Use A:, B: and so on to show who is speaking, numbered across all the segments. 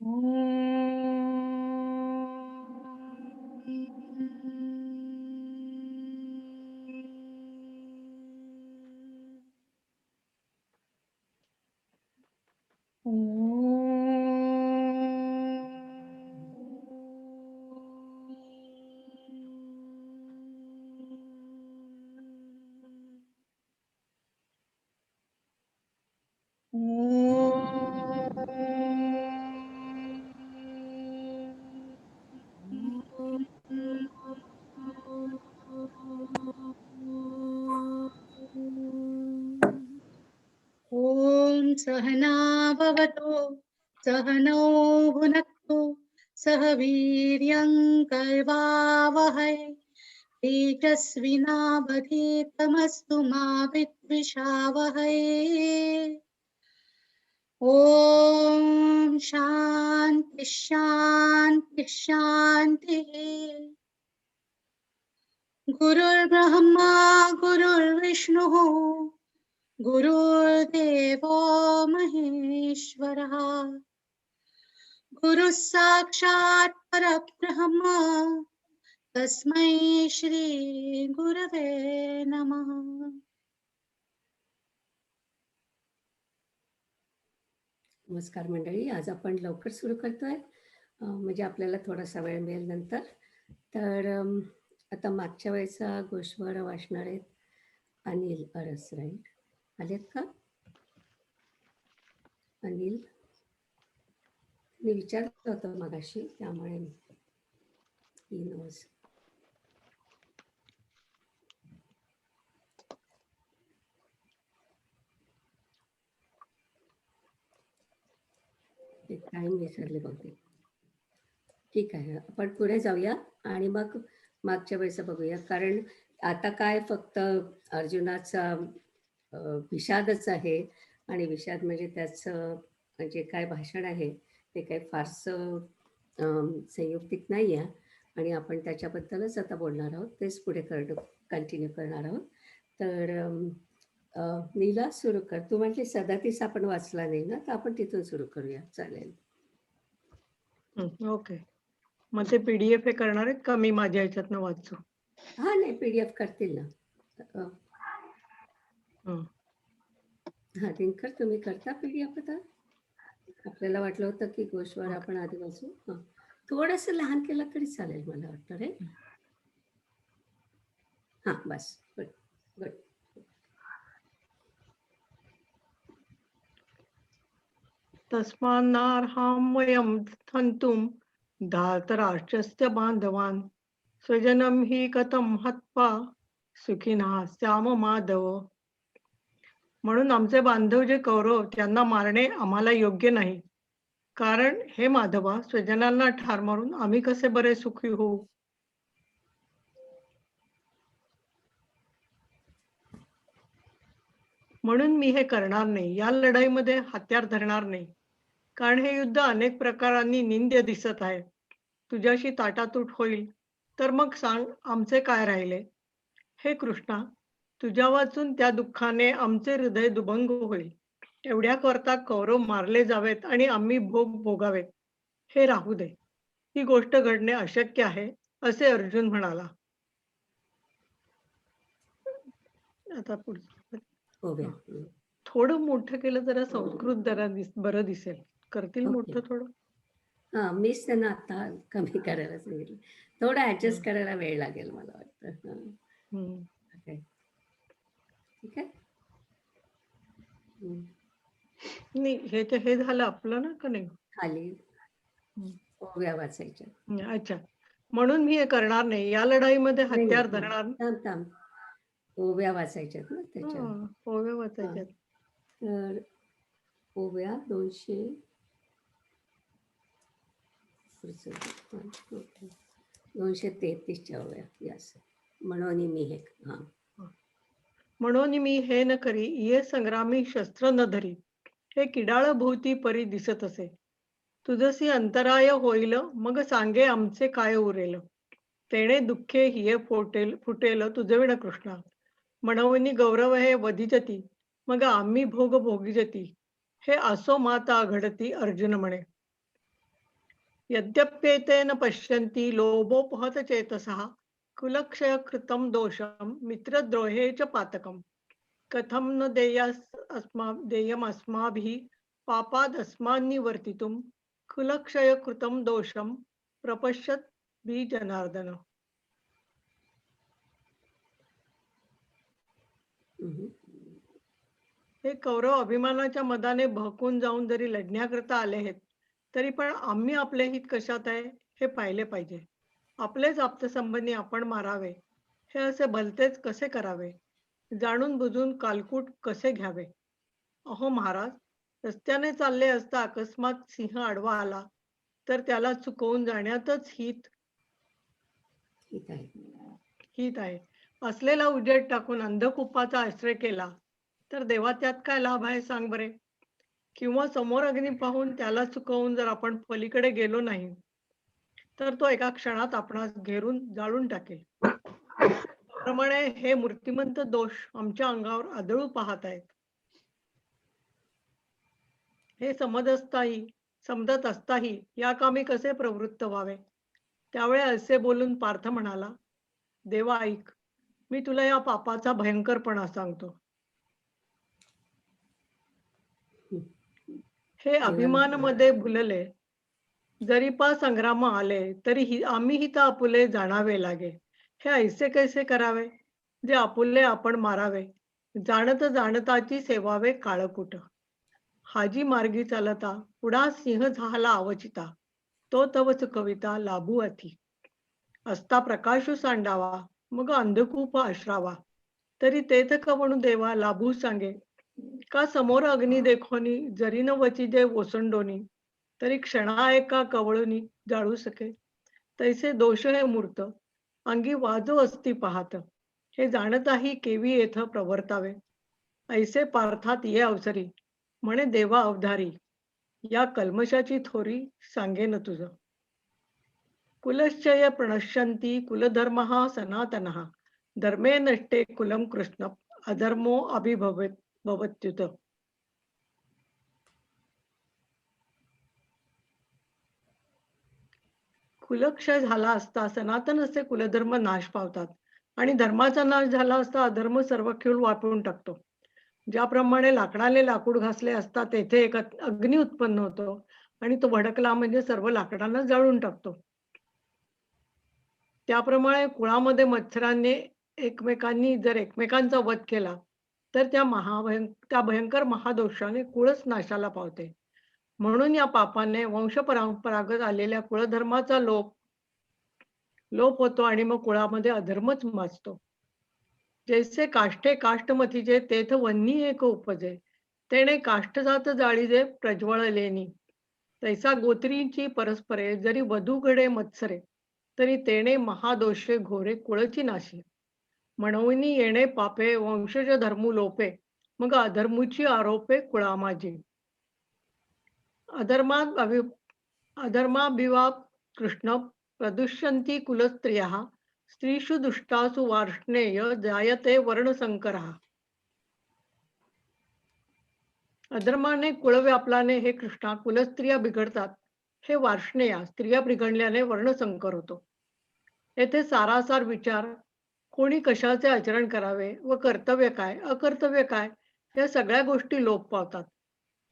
A: ॐ सहना भवतु सहनौ भुनक्तु सह वीर्यं कर्वावहै तेजस्विनावधीतमस्तु मा विद्विषावहै। ॐ शान्ति शान्ति शान्तिः। गुरुर्ब्रह्मा गुरुर्विष्णुः गुरुर्देवो महेश्वरः गुरुः साक्षात् परब्रह्म तस्मै श्री गुरवे नमः।
B: नमस्कार मंडळी, आज आपण लवकर सुरू करतोय म्हणजे आपल्याला थोडासा वेळ मिळेल नंतर. तर आता मागच्या वेळेचा गोष्वारा वाचणार आहेत अनिल अरस. राईट, आलेत का अनिल? मी विचारलं होतं मगाशी, त्यामुळे ही नोज. ते टाईम विसरले बहुतेक. ठीक आहे, आपण पुढे जाऊया आणि मग मागच्या वेळेचं बघूया. कारण आता काय फक्त अर्जुनाचा विषादच आहे, आणि विषाद म्हणजे त्याचं जे काय भाषण आहे ते काही फारसं संयुक्तिक नाही आहे, आणि आपण त्याच्याबद्दलच आता बोलणार आहोत, तेच पुढे कंटिन्यू करणार आहोत. तर नीला सुरू कर. तू म्हणजे 37 आपण वाचला नाही ना, तर आपण तिथून सुरू करूया. चालेल?
C: ओके. मग ते PDF हे करणार आहेत का मी माझ्या ह्याच्यातनं वाचू?
B: हा, नाही, PDF करतील ना. हा, दिनकर तुम्ही करता PDF? आता आपल्याला वाटलं होतं की गोष्वार आपण आधी वाचू. हा, थोडंसं लहान केलं तरी चालेल मला वाटतं रे. हा, बस. Good good.
C: तस्मान्नार्हां वयं हन्तुं धार्तराष्ट्रस्य बान्धवान् स्वजनं हि कथं हत्वा सुखिनः स्याम माधव. म्हणून आमचे बांधव जे कौरव त्यांना मारणे आम्हाला योग्य नाही, कारण हे माधवा, स्वजनांना ठार मारून आम्ही कसे बरे सुखी होऊ. म्हणून मी हे करणार नाही, या लढाईमध्ये हत्यार धरणार नाही, कारण हे युद्ध अनेक प्रकारांनी निंद्य दिसत आहे. तुझ्याशी ताटातूट होईल तर मग सांग आमचे काय राहिले. हे कृष्णा, तुझ्या वाचून त्या दुःखाने आमचे हृदय दुभंग होईल. एवढ्या करता कौरव मारले जावेत आणि आम्ही भोग भोगावेत, हे राहू दे. ही गोष्ट घडणे अशक्य आहे, असे अर्जुन म्हणाला. आता पुढे थोडं मोठं केलं जरा संस्कृत जरा बरं दिसेल. करतील मोठं थोडं?
B: हा, मीच त्यांना आता कमी करायला सांगितलं. थोडं ऍडजस्ट करायला वेळ लागेल मला वाटतं. ठीक आहे.
C: नाही, हे झालं आपलं ना का नाही?
B: खाली ओव्या वाचायच्या.
C: अच्छा, म्हणून मी हे करणार नाही, या लढाईमध्ये हत्यार धरणार.
B: ओव्या वाचायच्यात ना त्याच्या.
C: ओव्या वाचायच्यात.
B: तर ओव्या 233च्या ओव्या. यस. म्हणून मी हे. हा,
C: म्हणून मी हे न करी, ये संग्रामी शस्त्र न धरी, हे किडाळ भोवती परी दिसत असे. तुझसी अंतराय होईल, मग सांगे आमचे काय उरेल. तेणे दुःखे हिये फुटेल तुझविण कृष्णा. म्हणून गौरव हे वधिजती, मग आम्ही भोग भोगिजती. हे असो माता घडती, अर्जुन म्हणे. यद्यप्येतेन पश्यन्ति लोभोपहत चेतसः कुलक्षय कृतं दोषं मित्रद्रोहे च पातकम् कथं न देयम् अस्माभिः पापाद् अस्मान्निवर्तितुं कुलक्षय कृतं दोषं प्रपश्यत बी जनार्दन.
B: हम्म.
C: हे कौरव अभिमानाच्या मदाने भडकून जाऊन जरी लढण्याकरता आले आहेत तरी पण आम्ही आपले हित कशात आहे हे पाहिले पाहिजे. आपलेच आप्तसंबंधी आपण मारावे हे असे भलतेच कसे करावे. जाणून बुजून कालकूट कसे घ्यावे. अहो महाराज, रस्त्याने चालले असता अकस्मात सिंह आडवा आला तर त्याला चुकवून जाण्यातच हित
B: ठीक आहे.
C: हित आहे. असलेला उजेड टाकून अंधकूपाचा आश्रय केला तर देवा त्यात काय लाभ आहे सांग बरे. किंवा समोर अग्नी पाहून त्याला चुकवून जर आपण पलीकडे गेलो नाही तर तो एका क्षणात आपणास घेरून जाळून टाकेल. त्याप्रमाणे हे मूर्तिमंत दोष आमच्या अंगावर आदळू पाहत आहेत. हे समजत असताही या कामी कसे प्रवृत्त व्हावे. त्यावेळी असे बोलून पार्थ म्हणाला, देवा ऐक, मी तुला या पापाचा भयंकरपणा सांगतो. हे अभिमानमध्ये भुलले जरी पा संग्राम आले तरी आम्ही हित आपुले जाणावे लागे. हे ऐसे कैसे करावे जे आपुले आपण मारावे. जाणत जाणताची सेवावे काळकूट. हाजी मार्गी चालता पुढा सिंह झाला अवचिता. तो तव चुकविता लाभू अति. असता प्रकाशू सांडावा मग अंधकूप आश्रावा. तरी तेथ कवणू देवा लाभू सांगे. का समोर अग्नी देखोनी जरी न वचिजे ओसंडोनी तरी क्षणा एका कवळूनी जाळू सके. तैसे दोष हे मूर्त अंगी वाजो असती पाहत. हे जाणताही केवी येथ प्रवर्तावे. ऐसे पार्थात ये अवसरी म्हणे देवा अवधारी. या कल्मशाची थोरी सांगेन तुझ. कुलश्चय प्रणश्यन्ति कुलधर्मः सनातनः. धर्मे नष्टे कुलं कृष्ण अधर्मो अभिभवत्युत. कुलक्षय झाला असता सनातन असे कुलधर्म नाश पावतात आणि धर्माचा नाश झाला असता अधर्म सर्व खीळ वापरून टाकतो. ज्याप्रमाणे लाकडाने लाकूड घासले असता तेथे एक अग्नी उत्पन्न होतो आणि तो भडकला म्हणजे सर्व लाकडांना जाळून टाकतो. त्याप्रमाणे कुळामध्ये मत्सराने एकमेकांनी जर एकमेकांचा वध केला तर त्या भयंकर महादोषाने कुळच नाशाला पावते. म्हणून या पापाने वंशपरंपरागत आलेल्या कुळधर्माचा लोप होतो आणि मग कुळामध्ये अधर्मच माजतो. जैसे काष्ठे काष्ठमतीचे तेथ वन्नी एक उपजे. तेने काष्ठजात जाळीजे प्रज्वळलेनी. तैसा गोत्रींची परस्परे जरी वधू घडे मत्सरे तरी तेने महादोषे घोरे कुळची नाशी. म्हणून येणे पापे वंशज धर्मू लोपे मग अधर्मूची आरोपे कुळामाजी. अधर्माभिवा कृष्ण प्रदुष्यन्ति कुलस्त्रियः. स्त्रीषु दुष्टासु वार्ष्णेय जायते वर्णसंकरः. अधर्माने कुळ व्यापल्याने हे कृष्णा कुलस्त्रिया बिघडतात. हे वार्ष्णेया स्त्रिया बिघडल्याने वर्णसंकर होतो. येथे सारासार विचार कोणी कशाचे आचरण करावे व कर्तव्य काय अकर्तव्य काय या सगळ्या गोष्टी लोप पावतात.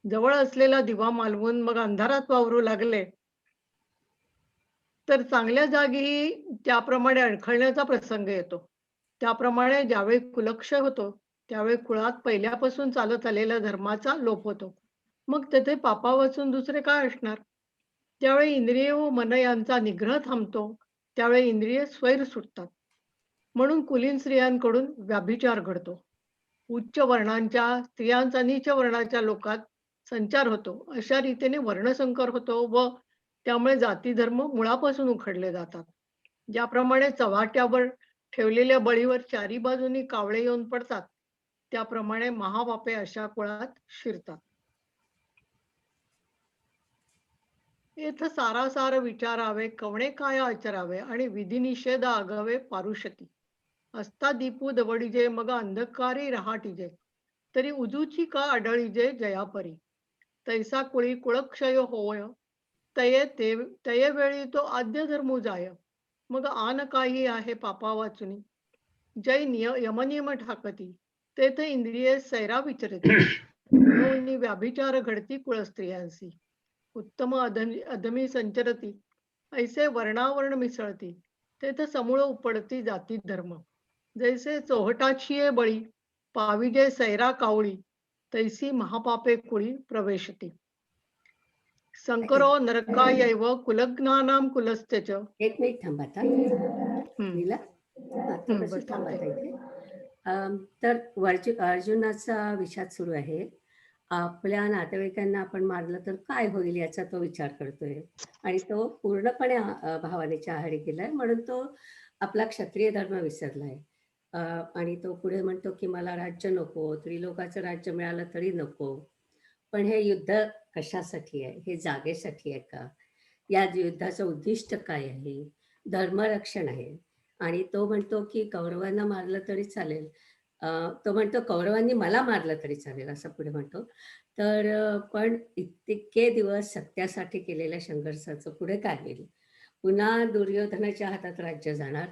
C: जवळ असलेला दिवा मालवून मग अंधारात वावरू लागले तर चांगल्या जागीही त्याप्रमाणे अडखळण्याचा प्रसंग येतो. त्याप्रमाणे ज्यावेळी कुलक्षय होतो त्यावेळी कुळात पहिल्यापासून चालत आलेल्या धर्माचा लोप होतो. मग तेथे पापा वाचून दुसरे काय असणार. त्यावेळी इंद्रिय व मन यांचा निग्रह थांबतो. त्यावेळी इंद्रिय स्वैर सुटतात. म्हणून कुलीन स्त्रियांकडून व्याभिचार घडतो. उच्च वर्णांच्या स्त्रियांचा नीच वर्णाच्या लोकात संचार होतो. अशा रीतीने वर्णसंकर होतो व त्यामुळे जाती धर्म मुळापासून उखडले जातात. ज्याप्रमाणे चव्हाट्यावर ठेवलेल्या बळीवर चारी बाजूनी कावळे येऊन पडतात त्याप्रमाणे महापापे अशा कुळात शिरतात. येथ सारासार विचारावे कवणे काय आचरावे आणि विधिनिषेध आगावे पारुशती. असता दीपू दवडीजे मग अंधकारी रहाटीजे. तरी उजूची का आढळीजे जयापरी. तैसा कुळी कुळक्षय होय तये वेळी तो आद्य धर्मू जाय. मग आन काही आहे पापा वाचुनी. जै यमनियम ठाकती. तेथे इंद्रिये सैरा विचरती. म्हणून व्याभिचार घडती कुळस्त्रियांसी. उत्तम अधमी संचरती. ऐसे वर्णावरण मिसळती. तेथे समूळ उपडती जाती धर्म. जैसे चोहटाची बळी पाविजे सैरा कावळी. तैसी महापापे कुळी प्रवेशती. शंकरो नरकायैव कुलज्ञानां कुलस्त्यच.
B: एक मिनिट थांबा आता.
C: हम्म,
B: नीला थोडंसं
C: बस
B: थांबा
C: थांबते.
B: आता इथे. तर अर्जुनाचा विषाद सुरू आहे. आपल्या नातेवाईकांना आपण मारलं तर काय होईल याचा तो विचार करतोय आणि तो पूर्णपणे भावनेच्या आहारी गेलाय, म्हणून तो आपला क्षत्रिय धर्म विसरलाय. आणि तो पुढे म्हणतो की मला राज्य नको, त्रिलोकाचं राज्य मिळालं तरी नको. पण हे युद्ध कशासाठी आहे? हे जागेसाठी आहे का? या युद्धाचं उद्दिष्ट काय आहे? धर्मरक्षण आहे. आणि तो म्हणतो की कौरवांना मारलं तरी चालेल. तो म्हणतो कौरवांनी मला मारलं तरी चालेल असं पुढे म्हणतो. तर पण इतके दिवस सत्यासाठी केलेल्या संघर्षाचं पुढे काय होईल? पुन्हा दुर्योधनाच्या हातात राज्य जाणार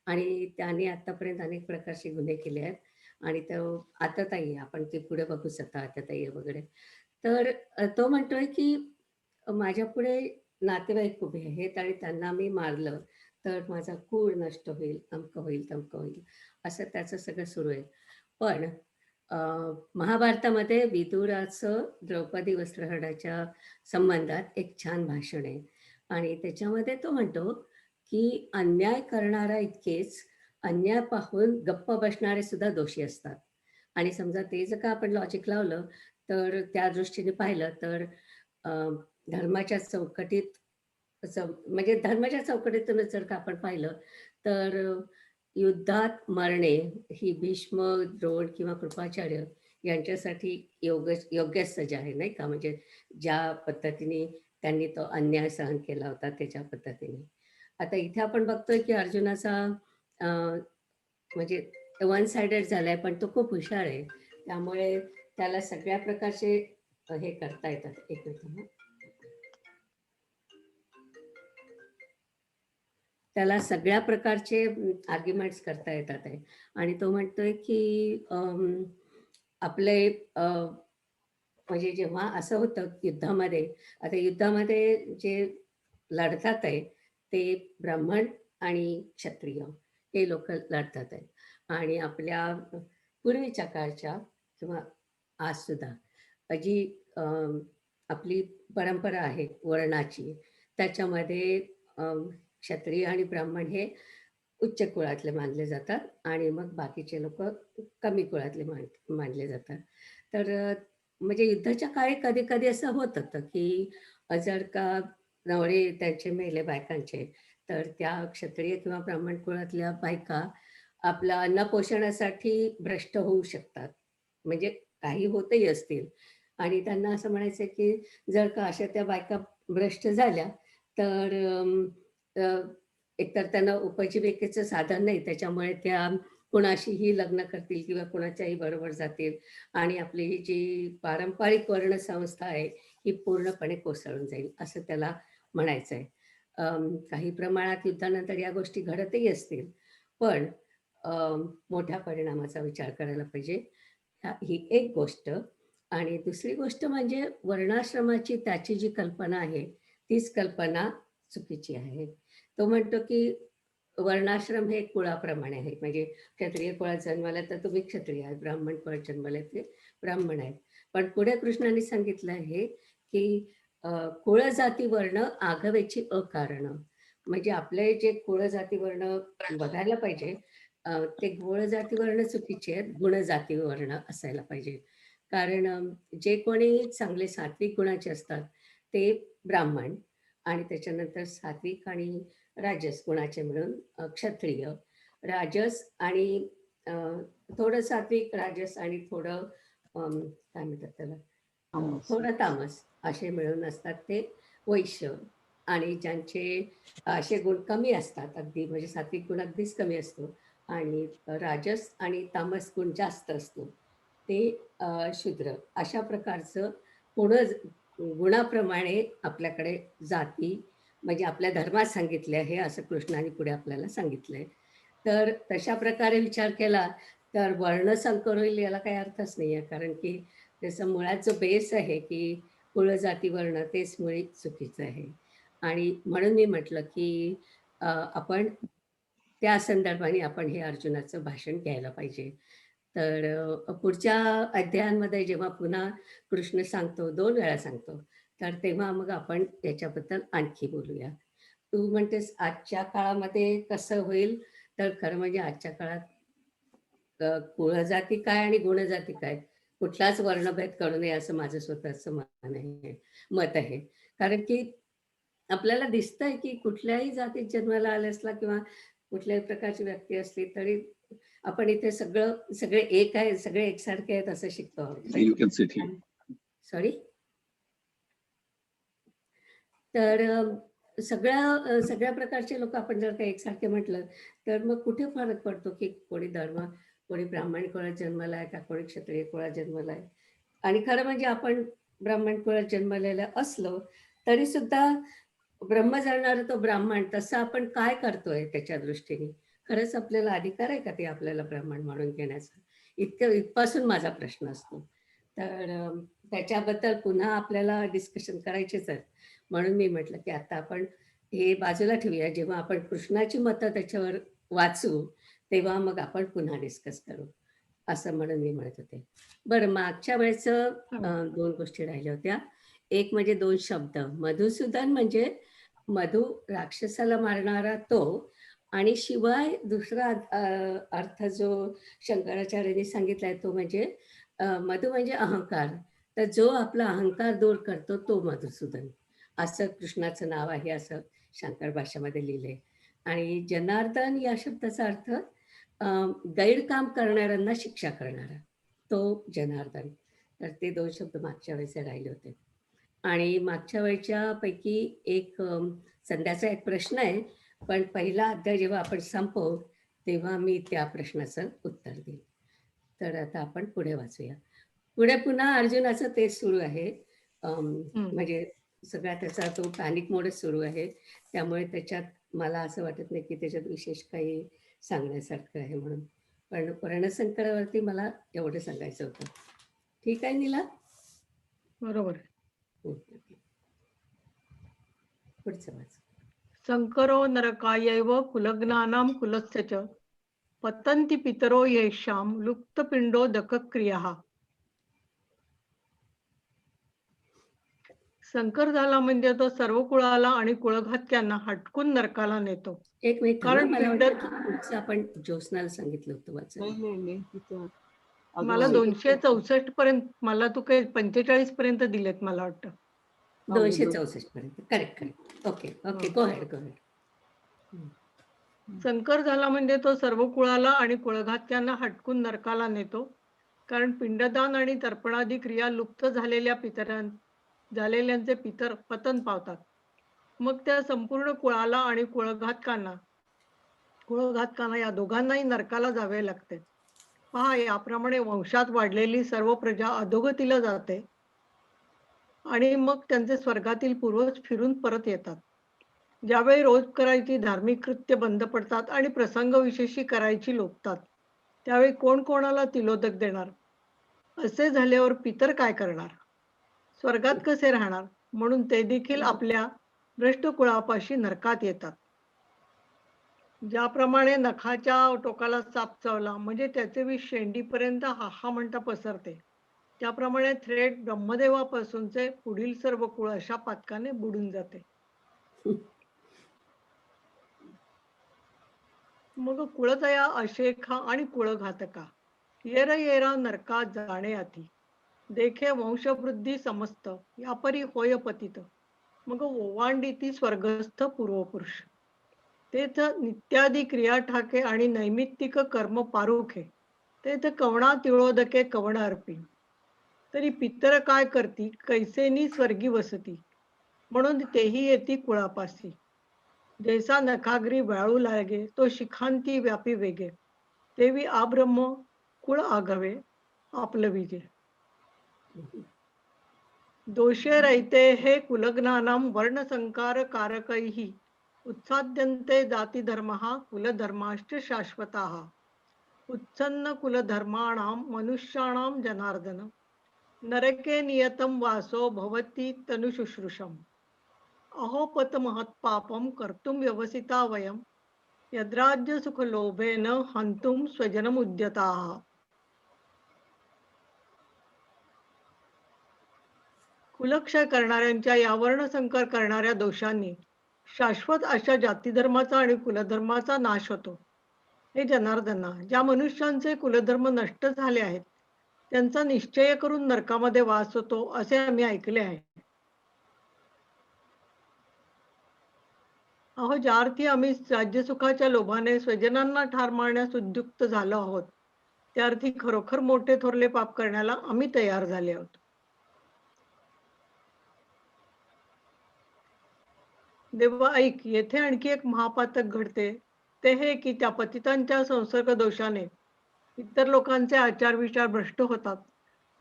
B: आणि त्याने आतापर्यंत अनेक प्रकारचे गुन्हे केले आहेत आणि तो आताताई आपण ते पुढे बघूच आता आताताई वगैरे. तर तो म्हणतोय की माझ्या पुढे नातेवाईक उभे आहेत आणि त्यांना मी मारलं तर माझा कुळ नष्ट होईल, अमकं होईल, तमकं होईल, असं त्याचं सगळं सुरू आहे. पण महाभारतामध्ये विदुराचं द्रौपदी वस्त्रहरणाच्या संबंधात एक छान भाषण आहे आणि त्याच्यामध्ये तो म्हणतो की अन्याय करणारा इतकेच अन्याय पाहून गप्प बसणारे सुद्धा दोषी असतात. आणि समजा ते जर का आपण लॉजिक लावलं तर त्या दृष्टीने पाहिलं तर धर्माच्या चौकटीत म्हणजे धर्माच्या चौकटीतूनच जर का आपण पाहिलं तर युद्धात मरणे ही भीष्म, द्रोण किंवा कृपाचार्य यांच्यासाठी योग्य सजा आहे, नाही का? म्हणजे ज्या पद्धतीने त्यांनी तो अन्याय सहन केला होता त्याच्या पद्धतीने. आता इथे आपण बघतोय की अर्जुनाचा म्हणजे वन साइडेड झालाय, पण तो खूप हुशार आहे, त्यामुळे त्याला सगळ्या प्रकारचे हे करता येतात. एक मिनिट, त्याला सगळ्या प्रकारचे आर्ग्युमेंट्स करता येतात आहे. आणि तो म्हणतोय की आपले म्हणजे जेव्हा असं होतं युद्धामध्ये, आता युद्धामध्ये जे लढतात आहे ते ब्राह्मण आणि क्षत्रिय हे लोक लढतात आहे. आणि आपल्या पूर्वीच्या काळच्या किंवा आज सुद्धा जी आपली परंपरा आहे वर्णाची, त्याच्यामध्ये क्षत्रिय आणि ब्राह्मण हे उच्च कुळातले मानले जातात आणि मग बाकीचे लोक कमी कुळातले मानले जातात. तर म्हणजे युद्धाच्या काळी कधी कधी असं होत होतं की जर का नवरे त्यांचे मेले बायकांचे, तर त्या क्षत्रिय किंवा ब्राह्मण कुळातल्या बायका आपल्या अन्न पोषणासाठी भ्रष्ट होऊ शकतात, म्हणजे काही होतही असतील. आणि त्यांना असं म्हणायचं की जर का अशा त्या बायका भ्रष्ट झाल्या तर एकतर त्यांना उपजीविकेचं साधन नाही, त्याच्यामुळे त्या कुणाशीही लग्न करतील किंवा कुणाच्याही बरोबर जातील आणि आपली ही जी पारंपरिक वर्णसंस्था आहे ही पूर्णपणे कोसळून जाईल, असं त्याला म्हणायचं आहे. काही प्रमाणात युद्धानंतर या गोष्टी घडतही असतील, पण मोठ्या परिणामाचा विचार करायला पाहिजे. ही एक गोष्ट. आणि दुसरी गोष्ट म्हणजे वर्णाश्रमाची त्याची जी कल्पना आहे तीच कल्पना चुकीची आहे. तो म्हणतो की वर्णाश्रम हे कुळाप्रमाणे आहे, म्हणजे क्षत्रिय कुळात जन्माला तर तुम्ही क्षत्रिय आहेत, ब्राह्मण कुळात जन्माला ते ब्राह्मण आहेत. पण पुढे कृष्णाने सांगितलं आहे की कुळ जाती वर्ण आघवेची अकारण, म्हणजे आपले जे कुळ जाती वर्ण बघायला पाहिजे ते गुण जाती वर्ण चुकीचे आहेत, गुण जाती वर्ण असायला पाहिजे. कारण जे कोणी चांगले सात्विक गुणाचे असतात ते ब्राह्मण आणि त्याच्यानंतर सात्विक आणि राजस गुणाचे मिळून क्षत्रिय, राजस आणि थोडं सात्विक, राजस आणि थोडं काय म्हणतात त्याला थोडं तामस असे मिळून असतात ते वैश्य. आणि ज्यांचे असे गुण कमी असतात, अगदी म्हणजे सात्विक गुण अगदीच कमी असतो आणि राजस आणि तामस गुण जास्त असतो ते शूद्र. अशा प्रकारचं पुढं गुणाप्रमाणे आपल्याकडे जाती म्हणजे आपल्या धर्मात सांगितले आहे असं कृष्णाने पुढे आपल्याला सांगितलंय. तर तशा प्रकारे विचार केला तर वर्णसंकर होईल याला काही अर्थच नाही आहे. कारण की त्याचा मुळात जो बेस आहे की कुळ जाती वर्ण तेच मुळी चुकीचं आहे. आणि म्हणून मी म्हटलं की आपण त्या संदर्भाने आपण हे अर्जुनाचं भाषण घ्यायला पाहिजे. तर पुढच्या अध्यायांमध्ये जेव्हा पुन्हा कृष्ण सांगतो, 2 वेळा सांगतो, तर तेव्हा मग आपण याच्याबद्दल आणखी बोलूया. तू म्हणतेस आजच्या काळामध्ये कसं होईल? तर खरं म्हणजे आजच्या काळात कुळजाती काय आणि गुणजाती काय? कुठलाच वर्णभेद करू नये असं माझं स्वतःचं मत आहे. कारण की आपल्याला दिसतंय की कुठल्याही जातीत जन्माला आले असला किंवा कुठल्याही प्रकारची व्यक्ती असली तरी आपण इथे सगळे एक आहे, सगळे एकसारखे आहेत असं शिकतो आहोत.
D: You can sit here.
B: Sorry? तर सगळ्या प्रकारचे लोक आपण जर का एकसारखे म्हटलं, तर मग कुठे फरक पडतो, की कोणी ब्राह्मण कुळात जन्माला आहे का, कोणी क्षत्रिय कुळात जन्माला आहे. आणि खरं म्हणजे आपण ब्राह्मण कुळात जन्मलेलं असलो, तरी सुद्धा ब्रह्म जाणणारा तो ब्राह्मण तसं आपण काय करतोय त्याच्या दृष्टीने? खरंच आपल्याला अधिकार आहे का ते आपल्याला ब्राह्मण म्हणून घेण्याचा? इथपासून माझा प्रश्न असतो. तर त्याच्याबद्दल पुन्हा आपल्याला डिस्कशन करायचेच आहे. म्हणून मी म्हटलं, की आता आपण हे बाजूला ठेवूया. जेव्हा आपण कृष्णाची मतं त्याच्यावर वाचू, तेव्हा मग आपण पुन्हा डिस्कस करू. असं म्हणून मी म्हणत होते. बरं मागच्या वेळेचं 2 गोष्टी राहिल्या होत्या. एक म्हणजे 2 शब्द. मधुसूदन म्हणजे मधु राक्षसाला मारणारा तो आणि शिवाय दुसरा अर्थ जो शंकराचार्यांनी सांगितलाय तो म्हणजे मधु म्हणजे अहंकार. तर जो आपला अहंकार दूर करतो तो मधुसूदन. असं कृष्णाचं नाव आहे असं शंकर भाषेमध्ये लिहिलंय. आणि जनार्दन या शब्दाचा अर्थ गैरकाम करणाऱ्यांना शिक्षा करणारा तो जनार्दन. तर ते 2 शब्द मागच्या वेळेचे राहिले होते. आणि मागच्या वेळच्या पैकी एक संध्याचा एक प्रश्न आहे, पण पहिला अध्याय जेव्हा आपण संपवू तेव्हा मी त्या प्रश्नाचं उत्तर देईन. तर आता आपण पुढे वाचूया. पुढे पुन्हा अर्जुनाचं तेच सुरू आहे. म्हणजे सगळा त्याचा तो पॅनिक मोडच सुरू आहे. त्यामुळे त्याच्यात मला असं वाटत नाही की त्याच्यात विशेष काही सांगण्यासारखं आहे म्हणून. पण वर्णसंकरावरती मला एवढं सांगायचं होतं. ठीक आहे नीला?
C: बरोबर.
B: पुढचं वाच.
C: संकरो नरकायैव कुलज्ञानां कुलस्य च पतन्ति पितरो येषां लुप्तपिंडोदकक्रियाः. संकर झाला म्हणजे तो सर्व कुळाला आणि कुळघातक्यांना हटकून नरकाला नेतो.
B: एक मिनिट थांबा.
C: कारण
B: मला
C: पिंड
B: वाटतं की पुढचं आपण ज्योत्स्नाला सांगितलं होतं वाचायला.
E: नाही तिथं
C: मला
E: अगं,
C: 264 पर्यंत, मला तू काही 45 पर्यंत दिलेत मला वाटतं.
B: 264 पर्यंत. करेक्ट. ओके. गो हेड.
C: संकर झाला म्हणजे तो सर्व कुळाला आणि कुळघातक्यांना हटकून नरकाला नेतो. कारण पिंडदान आणि तर्पणादी क्रिया लुप्त झालेल्यांचे पितर पतन पावतात. मग त्या संपूर्ण कुळाला आणि कुळघातकांना या दोघांनाही नरकाला जावे लागते. पहा, याप्रमाणे वंशात वाढलेली सर्व प्रजा अधोगतीला जाते आणि मग त्यांचे स्वर्गातील पूर्वज फिरून परत येतात. ज्यावेळी रोज करायची धार्मिक कृत्य बंद पडतात आणि प्रसंगविशेषी करायची लोपतात, त्यावेळी कोण कोणाला तिलोदक देणार? असे झाल्यावर पितर काय करणार? स्वर्गात कसे राहणार? म्हणून ते देखील आपल्या भ्रष्ट कुळापाशी नरकात येतात. ज्याप्रमाणे नखाच्या टोकाला साप चावला म्हणजे त्याचे विष शेंडीपर्यंत हा म्हणता पसरते, त्याप्रमाणे थेट ब्रह्मदेवापासूनचे पुढील सर्व कुळ अशा पातकाने बुडून जाते. मग कुळतया अशेखा आणि कुळघातका येरा नरका जाणे आधी देखे वंशवृद्धी समस्त यापरी होय पतित. मग ओवांडिती स्वर्गस्थ पूर्वपुरुष तेथ नित्यादी क्रिया ठाके आणि नैमित्तिक कर्म पारुखे तेथ कवणा तिळोदके कवण अर्पी. तरी पितर काय करती कैसेनी स्वर्गी वसती म्हणून तेही येती कुळापासी. जैसा नखाग्री वाळू लागे तो शिखांती व्यापी वेगे तेवी आब्रह्म कुळ आघवे आपलं विजे. दोषे रहिते हे कुलज्ञानाम वर्णसंकार कारकैः उत्साद्यन्ते जातिधर्मः कुलधर्माश्च शाश्वताः उत्सन्न कुलधर्माणां मनुष्याणां जनार्दन नरके नियतं वासो भवति तनुशुश्रूषम् अहो पत महत्पापं कर्तुं व्यवसिता वयं यद्राज्यसुखलोभेन हन्तुं स्वजनमुद्यताः. कुलक्षय करणाऱ्यांच्या या वर्णसंकर करणाऱ्या दोषांनी शाश्वत अशा जातीधर्माचा आणि कुलधर्माचा नाश होतो. हे जनार्दना, ज्या मनुष्यांचे कुलधर्म नष्ट झाले आहेत त्यांचा निश्चय करून नरकामध्ये वास होतो असे आम्ही ऐकले आहे. अहो, ज्या अर्थी आम्ही राज्यसुखाच्या लोभाने स्वजनांना ठार मारण्यास उद्युक्त झालो आहोत त्या अर्थी खरोखर मोठे थोरले पाप करण्याला आम्ही तयार झाले आहोत. देवा ऐक, येथे आणखी एक महापातक घडते. ते हे की त्या पतितांच्या संसर्ग दोषाने इतर लोकांचे आचार विचार भ्रष्ट होतात.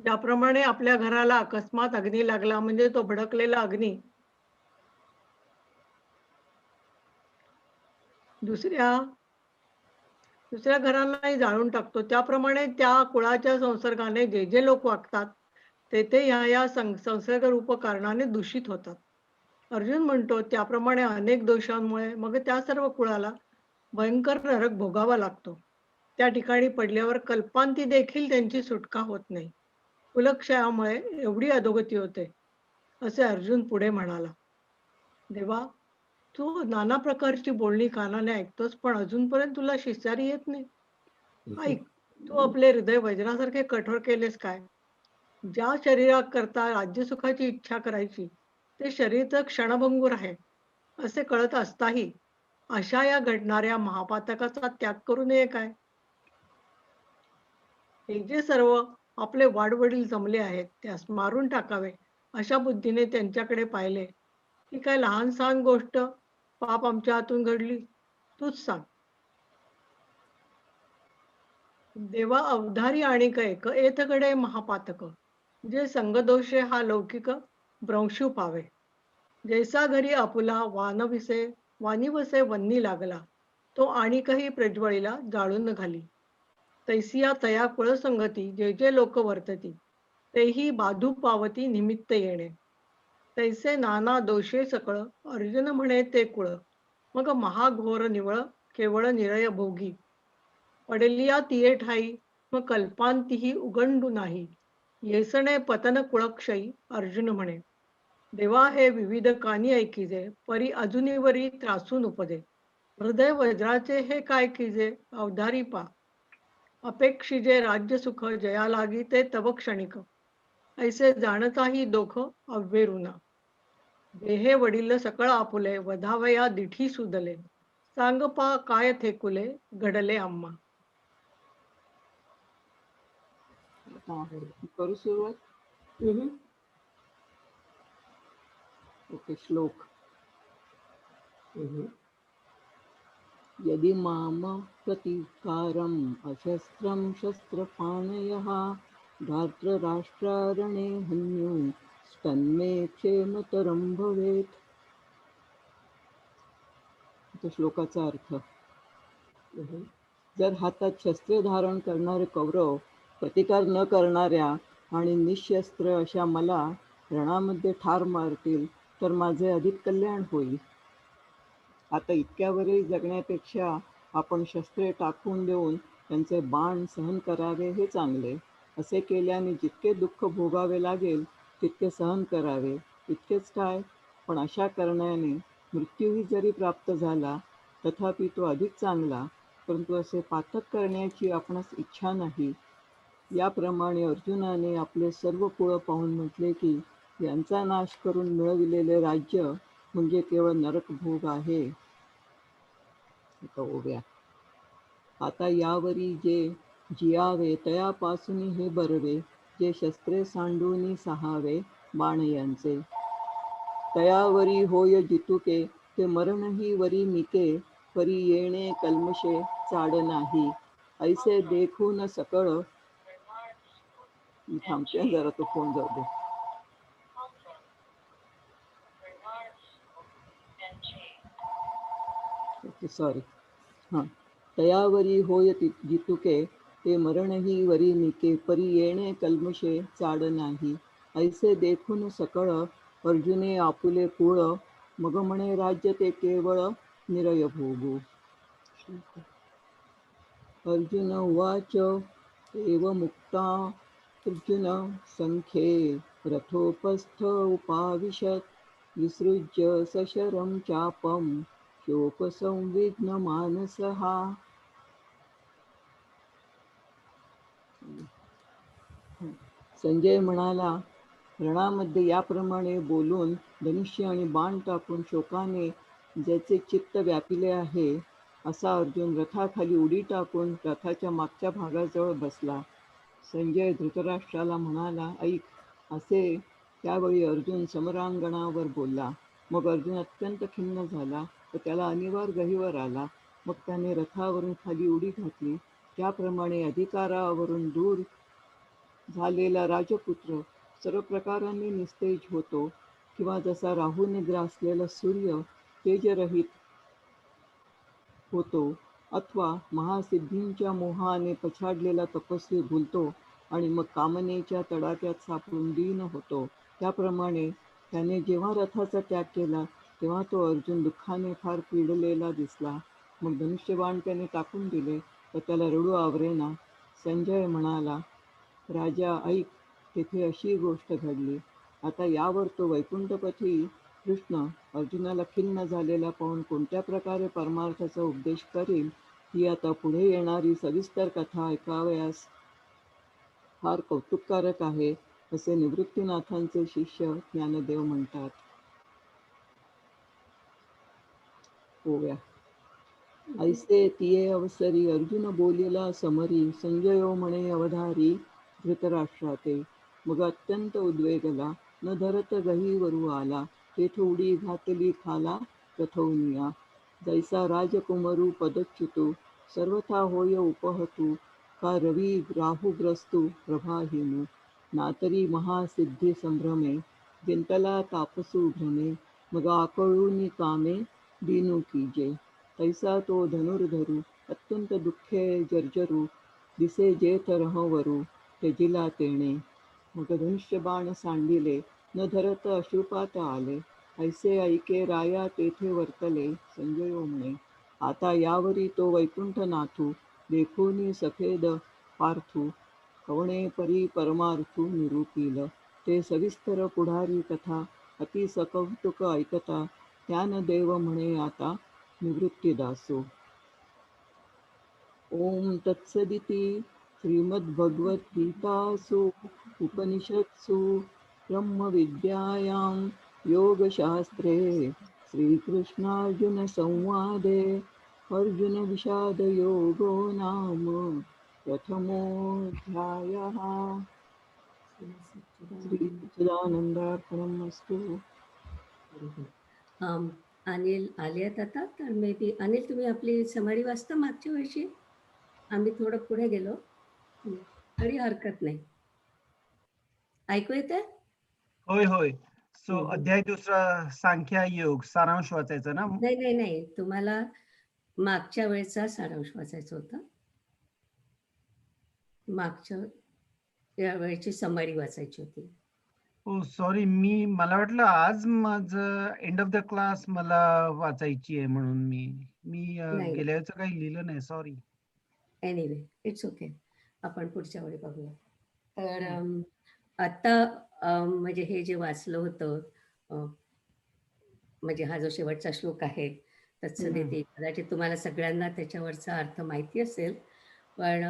C: ज्याप्रमाणे आपल्या घराला अकस्मात अग्नी लागला म्हणजे तो भडकलेला अग्नी दुसऱ्या घरांनाही जाळून टाकतो, त्याप्रमाणे त्या कुळाच्या संसर्गाने जे जे लोक वागतात ते या संसर्ग रूप कारणाने दूषित होतात. अर्जुन म्हणतो त्याप्रमाणे अनेक दोषांमुळे मग त्या सर्व कुळाला भयंकर नरक भोगावा लागतो. त्या ठिकाणी पडल्यावर कल्पांती देखील त्यांची सुटका होत नाही. कुलक्षयामुळे एवढी अधोगती होते असे अर्जुन पुढे म्हणाला. देवा, तू नाना प्रकारची बोलणी कानाने ऐकतोस पण अजूनपर्यंत तुला शिस्तारी येत नाही. ऐक, तू आपले हृदय वज्रासारखे कठोर केलेस काय? ज्या शरीराकरता राज्यसुखाची इच्छा करायची ते शरीर तर क्षणभंगूर आहे असे कळत असताही अशा या घडणाऱ्या महापातकाचा त्याग करू नये काय? हे जे सर्व आपले वाडवडील जमले आहेत त्यास मारून टाकावे अशा बुद्धीने त्यांच्याकडे पाहिले. ही काय लहान सहान गोष्ट पाप आमच्या हातून घडली? तूच सांग. देवा, अवधारी आणि कैक एथकडे महापातक जे संगदोषे हा लौकिक भ्रंशू पावे. जैसा घरी आपुला वानिवसे वन्नी लागला तो आणि काही प्रज्वळीला जाळून घाली. तैसिया तया कुळसंगती जे जे लोक वर्तती तेही बाधू पावती निमित्त येणे. तैसे नाना दोषे सकळ अर्जुन म्हणे ते कुळ मग महाघोर निवळ केवळ निरय भोगी पडलिया तिये ठाई मग कल्पांतीही उगंडू नाही. येसणे पतन कुळक्षयी अर्जुन म्हणे. देवा, हे विविध कानी ऐकिजे परी अजूनिवरी त्रासून उपदे. हृदय वज्राचे हे काय किजे अवधारी पा. अपेक्षिजे राज्य सुख जया लागी ते तव क्षणिक ऐसे जाणताही दोख अव्वेरुना. देहे वडील सकळ आपुले वधावया दिठी सुदले सांग पा काय थेकुले घडले आम्हा.
D: करू सुरुवात. ओके. श्लोक. यदि माम प्रतिकारम अशस्त्रम शस्त्रपाणयः धार्तराष्ट्रारणे हन्यु तन्मे क्षेमतरं भवेत्. तो श्लोकाचा अर्थ. जर हातात शस्त्रे धारण करणारे कौरव प्रतिकार न करणाऱ्या आणि निशस्त्र अशा मला रणामध्ये ठार मारतील तर माझे अधिक कल्याण होईल. आता इतक्यावरही जगण्यापेक्षा आपण शस्त्रे टाकून देऊन त्यांचे बाण सहन करावे हे चांगले. असे केल्याने जितके दुःख भोगावे लागेल तितके सहन करावे. इतकेच काय, पण अशा करण्याने मृत्यूही जरी प्राप्त झाला तथापि तो अधिक चांगला. परंतु असे पातक करण्याची आपणास इच्छा नाही. याप्रमाणे अर्जुनाने आपले सर्व कुळ पाहून म्हटले की यांचा नाश करून मिळविलेले राज्य म्हणजे केवळ नरकभोग आहे. आता यावरी जे जियावे तयापासून हे बरवे जे शस्त्रे सांडूनी सहावे बाण यांचे. तयावरी होय जितुके ते मरणही वरी मिके परी येणे कल्मशे चाड नाही. ऐसे देखून सकळ. मी थांबते जरा, तो फोन जाऊ दे. सॉरी हां. तयावरी होय जितुके ते मरणही वरी निके परी येणे कल्मशे चाड नाही. ऐसे देखून सकळ अर्जुने आपुले कुळ मग म्हणे राज्य ते केवळ निरय भोगू. अर्जुन उवाच एव मुक्ता अर्जुन संख्ये रथोपस्थ उपाविशत् विसृज्य सशरं चापं शोकसंविघ्नमानसः. संजय म्हणाला, रणामध्ये याप्रमाणे बोलून धनुष्य आणि बाण टाकून शोकाने ज्याचे चित्त व्यापिले आहे असा अर्जुन रथाखाली उडी टाकून रथाच्या मागच्या भागाजवळ बसला. संजय धृतराष्ट्राला म्हणाला, ऐक. असे त्यावेळी अर्जुन समरांगणावर बोलला. मग अर्जुन अत्यंत खिन्न झाला व त्याला अनिवार गहिवर आला. मग त्याने रथावरून खाली उडी घातली. त्याप्रमाणे अधिकारावरून दूर झालेला राजपुत्र सर्व प्रकारांनी निस्तेज होतो, किंवा जसा राहूने ग्रासलेला सूर्य तेजरहित होतो, अथवा महासिद्धींच्या मोहाने पछाडलेला तपस्वी भुलतो आणि मग कामनेच्या तडाख्यात सापडून दीन होतो, त्याप्रमाणे त्याने जेव्हा रथाचा त्याग केला तेव्हा तो अर्जुन दुःखाने फार पीडलेला दिसला. मग धनुष्यबाण त्याने टाकून दिले व त्याला रडू आवरेना. संजय म्हणाला, राजा ऐक, तेथे अशी गोष्ट घडली. आता यावर तो वैकुंठपती कृष्ण अर्जुनाला खिन्न झालेला पाहून कोणत्या प्रकारे परमार्थाचा उपदेश करील ही आता पुढे येणारी सविस्तर कथा ऐकावयास फार कौतुककारक आहे, असे निवृत्तीनाथांचे शिष्य ज्ञानदेव म्हणतात. होया. ऐसे तिये अवसरी अर्जुन बोलिला समरी संजयो म्हणे अवधारी धृतराष्ट्राते. मग अत्यंत उद्वेगला न धरत गहीवरू आला. तेथ उडी घातली खाला रथवनिया. जैसा राजकुमरू पदच्युतू सर्वथा होय उपहतू. का रवी राहुग्रस्तू प्रभाहीनू. नातरी महासिद्धी संभ्रमे जिंतला तापसू भ्रमे. मग आकळूनी कामे दिनू कीजे. तैसा तो धनुर्धरू अत्यंत दुःखे जर्जरू. दिसे जेथ रहवरू त्यजिला तेणे. मग धनुष्यबाण सांडिले न धरत अश्रुपात आले. ऐसे ऐके राया तेथे वर्तले संजयो म्हणे. आता यावरी तो वैकुंठ नाथू देखोनी सफेद पार्थू. कवणे परी परमार्थू निरूपिल. ते सविस्तर पुढारी कथा अति सकौतुक ऐकता. ज्ञान देव म्हणे आता निवृत्तीदासो. ओम तत्सदिति श्रीमद्भगवद्गीतासु उपनिषत्सु ब्रह्मविद्यायां योगशास्त्रे श्रीकृष्णार्जुनसंवादे अर्जुनविषादयोगो नाम प्रथमोऽध्यायः. श्रीसच्चिदानन्दार्पणमस्तु.
B: अनिल आले आहेत आता, तर मे बी अनिल तुम्ही आपली समरी वाचता मागच्या वर्षी. आम्ही थोडं पुढे गेलो तरी हरकत नाही. ऐकू येते?
E: होय होय. सो अध्याय दुसरा सांख्या योग सारांश वाचायचा ना?
B: नाही नाही नाही, तुम्हाला मागच्या वेळेचा सारांश वाचायचा होता. मागच्या या वेळेची समरी वाचायची होती.
E: हो सॉरी, मला वाटलं आज माझं एंड ऑफ द क्लास मला वाचायची आहे म्हणून मी
B: नाही.
E: गेल्या वेळेचं काही लिहिलं नाही, सॉरी.
B: एनिवे इट्स ओके, आपण पुढच्या वेळी बघूया. तर आता म्हणजे हे जे वाचलं होतं, म्हणजे हा जो शेवटचा श्लोक आहे तत्सदिती, कदाचित तुम्हाला सगळ्यांना त्याच्यावरचा अर्थ माहिती असेल, पण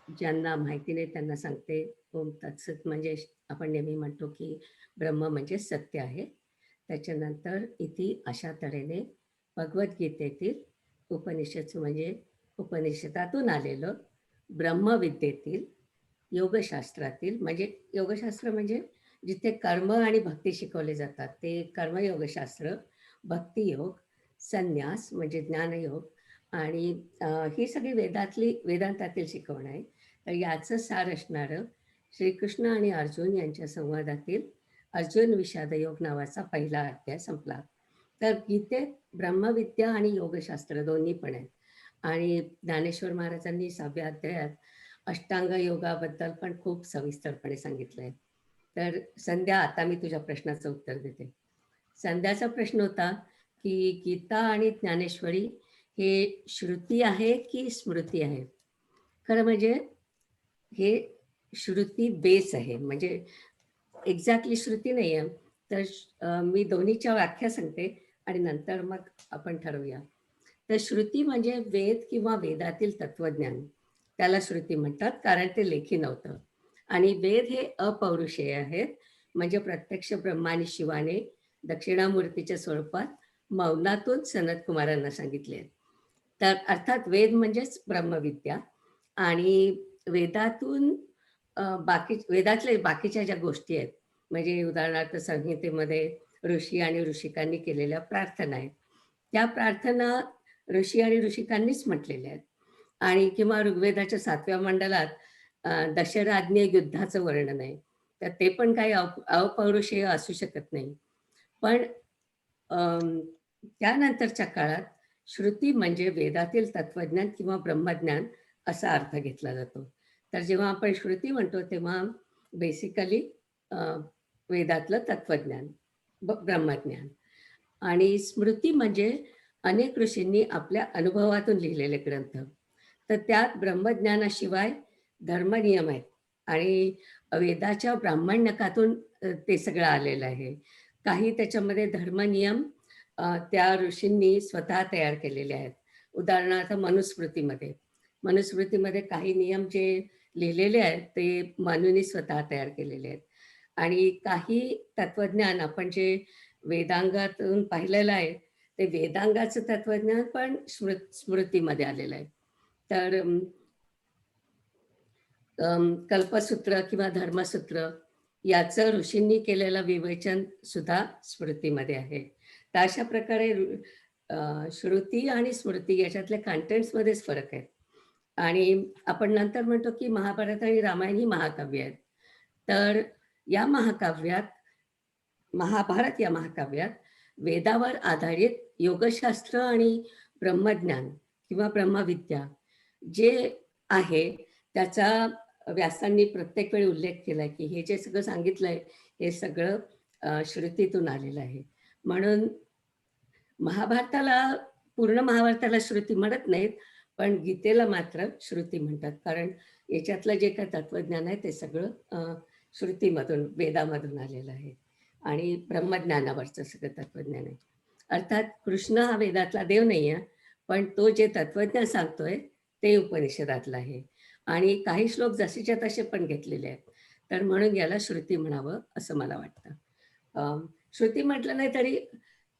B: ज्यांना माहिती नाही त्यांना सांगते. ओम तत्सत म्हणजे आपण नेहमी म्हणतो की ब्रह्म म्हणजे सत्य आहे. त्याच्यानंतर इति अशा तऱ्हेने भगवद्गीतेतील उपनिषद म्हणजे उपनिषदातून आलेलं, ब्रह्मविद्येतील योगशास्त्रातील, म्हणजे योगशास्त्र म्हणजे जिथे कर्म आणि भक्ती शिकवले जातात ते कर्मयोगशास्त्र, भक्तियोग, संन्यास म्हणजे ज्ञानयोग, आणि ही सगळी वेदांतातील शिकवण आहे. तर याचं सार असणारं श्रीकृष्ण आणि अर्जुन यांच्या संवादातील अर्जुन विषादयोग नावाचा पहिला अध्याय संपला. तर गीतेत ब्रह्मविद्या आणि योगशास्त्र दोन्ही पण आहेत. आणि ज्ञानेश्वर महाराजांनी 6व्या अध्यायात अष्टांग योगाबद्दल पण खूप सविस्तरपणे सांगितलंय. तर संध्या, आता मी तुझ्या प्रश्नाचं उत्तर देते. संध्याचा प्रश्न होता की गीता आणि ज्ञानेश्वरी हे श्रुती आहे की स्मृती आहे. खरं म्हणजे हे श्रुती बेस आहे, म्हणजे एक्झॅक्टली श्रुती नाही आहे. तर मी दोन्हीच्या व्याख्या सांगते आणि नंतर मग आपण ठरवूया. तर श्रुती म्हणजे वेद किंवा वेदातील तत्वज्ञान, त्याला श्रुती म्हणतात, कारण ते लेखी नव्हतं. आणि वेद हे अपौरुषेय आहेत, म्हणजे प्रत्यक्ष ब्रह्मा आणि शिवाने दक्षिणामूर्तीच्या स्वरूपात मौनातून सनत कुमारांना सांगितले आहेत. तर अर्थात वेद म्हणजेच ब्रह्मविद्या. आणि वेदातून वेदातल्या बाकीच्या ज्या गोष्टी आहेत, म्हणजे उदाहरणार्थ संहितेमध्ये ऋषी आणि ऋषिकांनी केलेल्या प्रार्थना आहेत, त्या प्रार्थना ऋषी आणि ऋषिकांनीच म्हटलेल्या आहेत. आणि किंवा ऋग्वेदाच्या 7व्या मंडलात दशराज्ञे युद्धाचं वर्णन आहे, तर ते पण काही अपौरुषेय असू शकत नाही. पण त्यानंतरच्या काळात श्रुती म्हणजे वेदातील तत्वज्ञान किंवा ब्रह्मज्ञान असा अर्थ घेतला जातो. तर जेव्हा आपण श्रुती म्हणतो तेव्हा बेसिकली वेदातलं तत्वज्ञान, ब्रह्मज्ञान. आणि स्मृती म्हणजे अनेक ऋषींनी आपल्या अनुभवातून लिहिलेले ग्रंथ. तर त्यात ब्रह्मज्ञानाशिवाय धर्मनियम आहेत आणि वेदाच्या ब्राह्मण्यकातून ते सगळं आलेलं आहे. काही त्याच्यामध्ये धर्मनियम त्या ऋषींनी स्वतः तयार केलेले आहेत. उदाहरणार्थ मनुस्मृतीमध्ये काही नियम जे लिहिलेले आहेत ते मनुनी स्वतः तयार केलेले आहेत. आणि काही तत्वज्ञान आपण जे वेदांगातून पाहिलेलं आहे ते वेदांगाचं तत्वज्ञान पण स्मृतीमध्ये आलेलं आहे. तर कल्पसूत्र किंवा धर्मसूत्र याचं ऋषींनी केलेलं विवेचन सुद्धा स्मृतीमध्ये आहे. तर अशा प्रकारे श्रुती आणि स्मृती याच्यातल्या कंटेंट्समध्येच फरक आहे. आणि आपण नंतर म्हणतो की महाभारत आणि रामायण ही महाकाव्य आहेत. तर या महाभारत या महाकाव्यात वेदावर आधारित योगशास्त्र आणि ब्रह्मज्ञान किंवा ब्रह्मविद्या जे आहे त्याचा व्यासांनी प्रत्येक वेळी उल्लेख केला की हे जे सगळं सांगितलंय हे सगळं श्रुतीतून आलेलं आहे. म्हणून पूर्ण महाभारताला श्रुती म्हणत नाहीत, पण गीतेला मात्र श्रुती म्हणतात, कारण याच्यातलं जे काही तत्वज्ञान आहे ते सगळं श्रुतीमधून, वेदामधून आलेलं आहे. आणि ब्रह्मज्ञानावरचं सगळं तत्वज्ञान आहे. अर्थात कृष्ण हा वेदातला देव नाही आहे, पण तो जे तत्वज्ञान सांगतोय ते उपनिषदातलं आहे. आणि काही श्लोक जसेच्या तसे पण घेतलेले आहेत. तर म्हणून याला श्रुती म्हणावं असं मला वाटतं. श्रुती म्हटलं नाही तरी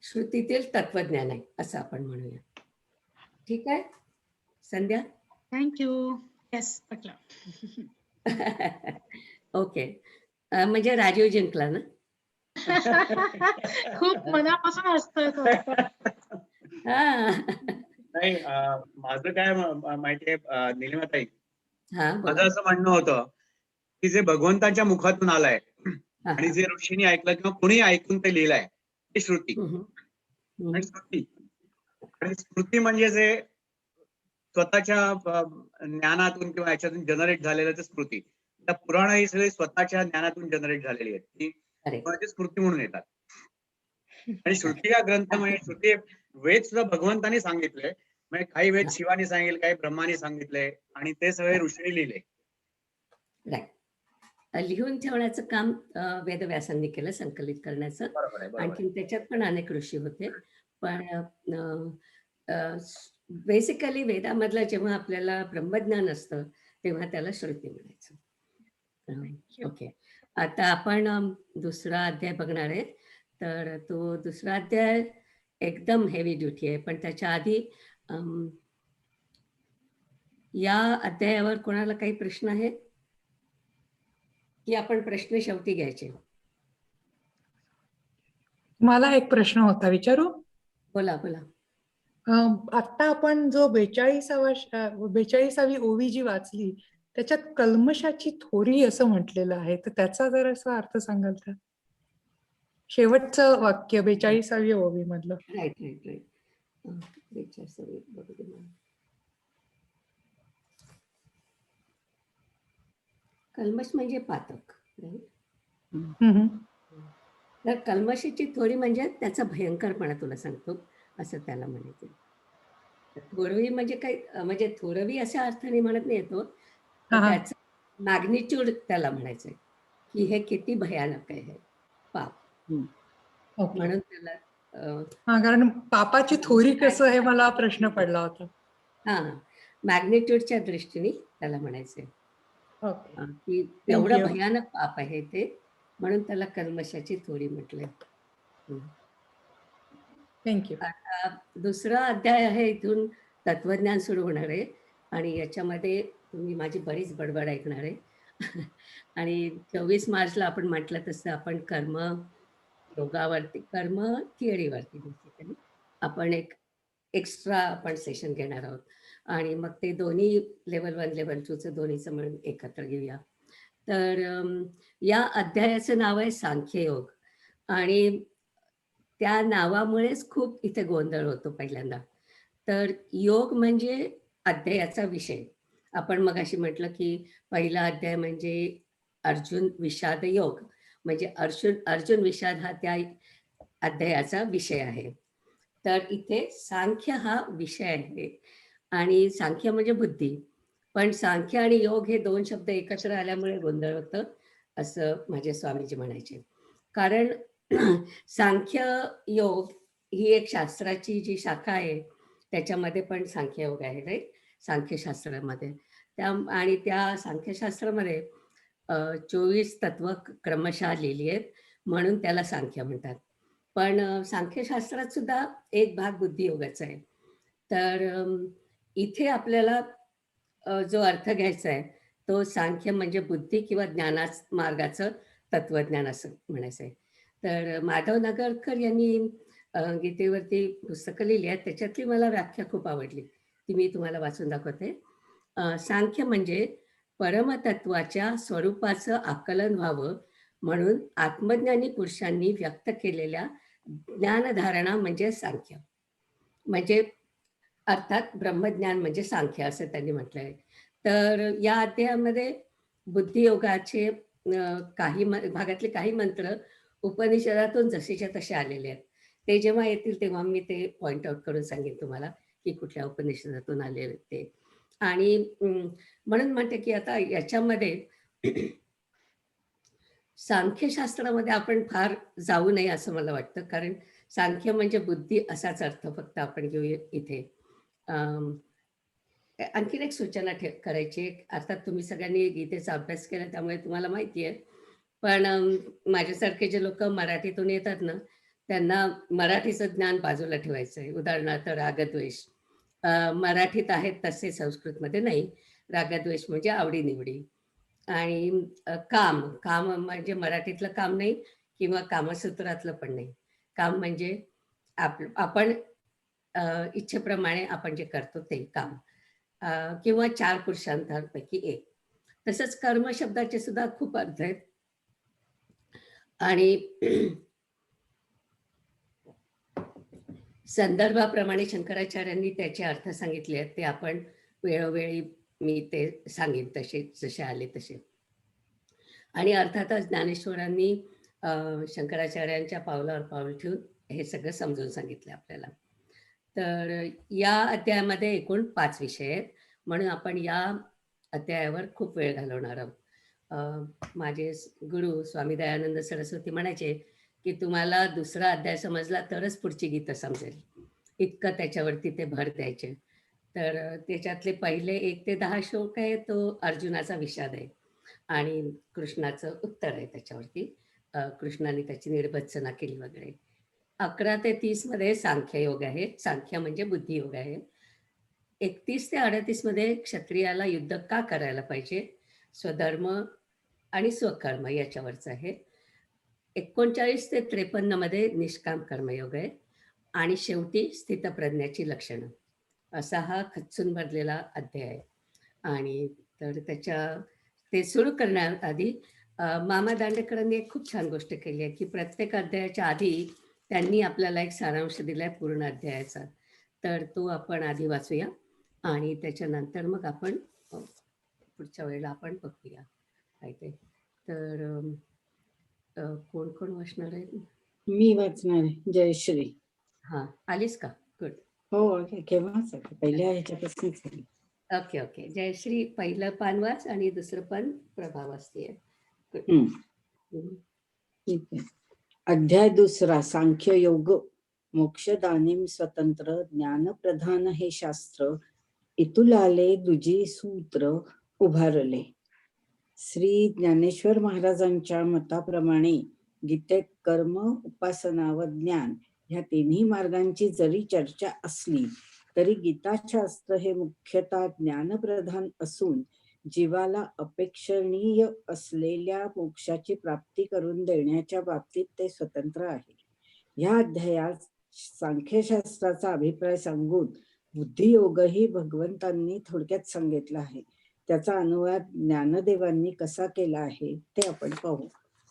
B: श्रुतीतील तत्वज्ञान आहे असं आपण म्हणूया. ठीक आहे संध्या?
A: थँक्यू. येस, पटलं.
B: ओके. म्हणजे राजीव जिंकला ना?
A: खूप मनापासून असतोय तो.
F: नाही, माझं काय माहितीये निलिमाताई,
B: हा,
F: माझं असं म्हणणं होतं की जे भगवंताच्या मुखातून आलंय आणि जे ऋषींनी ऐकलं किंवा कोणी ऐकून ते लिहिलंय ते श्रुती. आणि स्मृती म्हणजे जे स्वतःच्या ज्ञानातून किंवा याच्यातून जनरेट झालेलं ते स्मृती. त्या पुराण ही सगळी स्वतःच्या ज्ञानातून जनरेट झालेली आहेत, ती स्मृती म्हणून येतात. आणि श्रुती हा ग्रंथ म्हणजे श्रुती वेद सुद्धा भगवंतानी सांगितले, म्हणजे काही वेद शिवानी सांगितले, काही ब्रह्मानी सांगितले आणि ते सगळे ऋषींनी लिहिले.
B: लिहून ठेवण्याचं काम वेदव्यासांनी केलं, संकलित करण्याचं. आणखी त्याच्यात पण अनेक ऋषी होते, पण बेसिकली वेदामधलं जेव्हा आपल्याला ब्रह्मज्ञान असतं तेव्हा त्याला श्रुती म्हणायचं. ओके, आता आपण दुसरा अध्याय बघणार आहे. तर तो दुसरा अध्याय एकदम हेवी ड्युटी आहे, पण त्याच्या आधी या अध्यायावर कोणाला काही प्रश्न आहे की आपण प्रश्न शेवटी घ्यायचे?
G: मला एक प्रश्न होता, विचारू?
B: बोला बोला.
G: आता आपण जो 42वी ओवी जी वाचली त्याच्यात कल्मशाची थोरी असं म्हटलेलं आहे, तर त्याचा जरासा अर्थ सांगाल का? शेवटचं वाक्य 42वी ओवी मधलं.
B: Right right right. बघू दे मला. कल्मश म्हणजे पातक, राईट.
G: हम्म.
B: तर कल्मशाची थोडी म्हणजे त्याचा भयंकरपणा तुला सांगतो, असं त्याला म्हणायचं. थोरवी म्हणजे काही म्हणजे थोरवी अशा अर्थाने म्हणत नाही येतो,
G: हा, हा.
B: त्याचं मॅग्निट्यूड त्याला म्हणायचंय की हे किती भयानक आहे पाप.
G: ओके.
B: म्हणून त्याला
G: हा, कारण पापाची थोरी कसं हे मला प्रश्न पडला होता.
B: हा मॅग्निट्यूडच्या दृष्टीने त्याला म्हणायचंय
G: ओके.
B: की एवढं भयानक पाप आहे ते, म्हणून त्याला कल्मशाची थोडी म्हटलंय.
G: थँक्यू.
B: आता दुसरा अध्याय आहे, इथून तत्वज्ञान सुरू होणार आहे आणि याच्यामध्ये तुम्ही माझी बरीच बडबड ऐकणार आहे. आणि 24 मार्चला आपण म्हटलं तसं आपण कर्म योगावरती, कर्म थिअरीवरती बेसिकली आपण एक एक्स्ट्रा आपण सेशन घेणार आहोत आणि मग ते दोन्ही लेवल 1 लेवल 2चं दोन्हीचं मिळून एकत्र घेऊया. तर या अध्यायाचं नाव आहे सांख्ययोग आणि त्या नावामुळेच खूप इथे गोंधळ होतो पहिल्यांदा. तर योग म्हणजे अध्यायाचा विषय. आपण मगाशी म्हटलं की पहिला अध्याय म्हणजे अर्जुन विषाद योग, म्हणजे अर्जुन विषाद हा त्या अध्यायाचा विषय आहे. तर इथे सांख्य हा विषय आहे आणि सांख्य म्हणजे बुद्धी, पण सांख्य आणि योग हे दोन शब्द एकत्र आल्यामुळे गोंधळ होतं, असं माझे स्वामीजी म्हणायचे. कारण सांख्य योग ही एक शास्त्राची जी शाखा आहे, त्याच्यामध्ये पण सांख्ययोग आहे, राईट, सांख्यशास्त्रामध्ये. आणि त्या सांख्यशास्त्रामध्ये 24 तत्व क्रमशः लिहिली आहेत, म्हणून त्याला सांख्य म्हणतात. पण सांख्यशास्त्रात सुद्धा एक भाग बुद्धियोगाचा आहे. तर इथे आपल्याला जो अर्थ घ्यायचा आहे तो सांख्य म्हणजे बुद्धी किंवा मार्गाचं तत्वज्ञान असं म्हणायचं आहे. तर माधव नगरकर यांनी गीतेवरती पुस्तकं लिहिली आहेत, त्याच्यातली मला व्याख्या खूप आवडली, ती मी तुम्हाला वाचून दाखवते. सांख्य म्हणजे परमतत्वाच्या स्वरूपाचं आकलन व्हावं म्हणून आत्मज्ञानी पुरुषांनी व्यक्त केलेल्या ज्ञानधारणा म्हणजे सांख्य, म्हणजे अर्थात ब्रह्मज्ञान म्हणजे सांख्य असं त्यांनी म्हटलंय. तर या अध्यायामध्ये बुद्धियोगाचे काही भागातले काही मंत्र उपनिषदातून जसेच्या तसे आलेले आहेत. ते जेव्हा येतील तेव्हा मी ते पॉइंट आउट करून सांगेन तुम्हाला की कुठल्या उपनिषदातून आलेले ते. आणि म्हणून म्हणते की आता याच्यामध्ये सांख्यशास्त्रामध्ये आपण फार जाऊ नये असं मला वाटतं, कारण सांख्य म्हणजे बुद्धी असाच अर्थ फक्त आपण घेऊया इथे. आणखीन एक सूचना करायची, अर्थात तुम्ही सगळ्यांनी गीतेचा अभ्यास केला त्यामुळे तुम्हाला माहिती आहे, पण माझ्यासारखे जे लोक मराठीतून येतात ना, त्यांना मराठीचं ज्ञान बाजूला ठेवायचं आहे. उदाहरणार्थ रागद्वेष मराठीत आहेत तसे संस्कृतमध्ये नाही. रागद्वेष म्हणजे आवडीनिवडी. आणि काम, काम म्हणजे मराठीतलं काम नाही किंवा कामसूत्रातलं पण नाही. काम म्हणजे आपण इच्छेप्रमाणे आपण जे करतो ते काम, किंवा 4 पुरुषांतांपैकी एक. तसंच कर्म शब्दाचे सुद्धा खूप अर्थ आहेत आणि संदर्भाप्रमाणे शंकराचार्यांनी त्याचे अर्थ सांगितले आहेत, ते आपण वेळोवेळी मी ते सांगेन तसे जसे आले तसे. आणि अर्थातच ज्ञानेश्वरांनी शंकराचार्यांच्या पावलावर पाऊल ठेवून हे सगळं समजून सांगितलं आपल्याला. तर या अध्यायामध्ये एकूण 5 विषय आहेत, म्हणून आपण या अध्यायावर खूप वेळ घालवणार आहोत. माझे गुरु स्वामी दयानंद सरस्वती म्हणायचे की तुम्हाला दुसरा अध्याय समजला तरच पुढची गीतं समजेल, इतकं त्याच्यावरती ते भर द्यायचे. तर त्याच्यातले पहिले 1 ते 10 श्लोक आहे तो अर्जुनाचा विषाद आहे आणि कृष्णाचं उत्तर आहे त्याच्यावरती. कृष्णाने त्याची निर्भत्सना केली वगैरे. 11 ते 30 मध्ये सांख्ययोग आहे, सांख्य म्हणजे बुद्धियोग आहे. 31 ते 38 मध्ये क्षत्रियाला युद्ध का करायला पाहिजे, स्वधर्म आणि स्वकर्म याच्यावरचं आहे. 39 ते 53 मध्ये निष्काम कर्मयोग आहे आणि शेवटी स्थितप्रज्ञाची लक्षणं, असा हा खच्चून भरलेला अध्याय आहे. आणि तर ते सुरू करण्याआधी मामा दांडेकरांनी एक खूप छान गोष्ट केली आहे की प्रत्येक अध्यायाच्या आधी त्यांनी आपल्याला एक सारांश दिलाय पूर्ण अध्यायाचा. तर तो आपण आधी वाचूया आणि त्याच्यानंतर मग आपण पुढच्या वेळेला आपण बघूया काय ते. तर कोण कोण वाचणार आहे?
H: मी वाचणार आहे. जयश्री.
B: हा, आलीस का? गुड.
H: हो, केव्हाच पहिल्या ह्याच्यापासूनच आहे.
B: Okay okay. जयश्री, पहिलं पान वाच आणि दुसरं पान प्रभा वाचतेय.
H: ठीक आहे. अध्याय 2, सांख्य योग. मोक्षदानीम स्वतंत्र ज्ञानप्रधान हे शास्त्र, इतुलाले दुजी सूत्र उभारले. श्री ज्ञानेश्वर महाराजांच्या मताप्रमाणे गीतेत कर्म, उपासना व ज्ञान ह्या तिन्ही मार्गांची जरी चर्चा असली तरी गीताशास्त्र हे मुख्यतः ज्ञानप्रधान असून जीवाला अपेक्षणीय असलेल्या मोक्षाची प्राप्ती करून देण्याच्या बाबतीत ते स्वतंत्र आहे. ह्या अध्यायात सांख्यशास्त्राचा अभिप्राय सांगून बुद्धियोगही भगवंतांनी थोडक्यात सांगितला आहे. त्याचा अनुवाद ज्ञानदेवांनी कसा केला आहे ते आपण पाहू.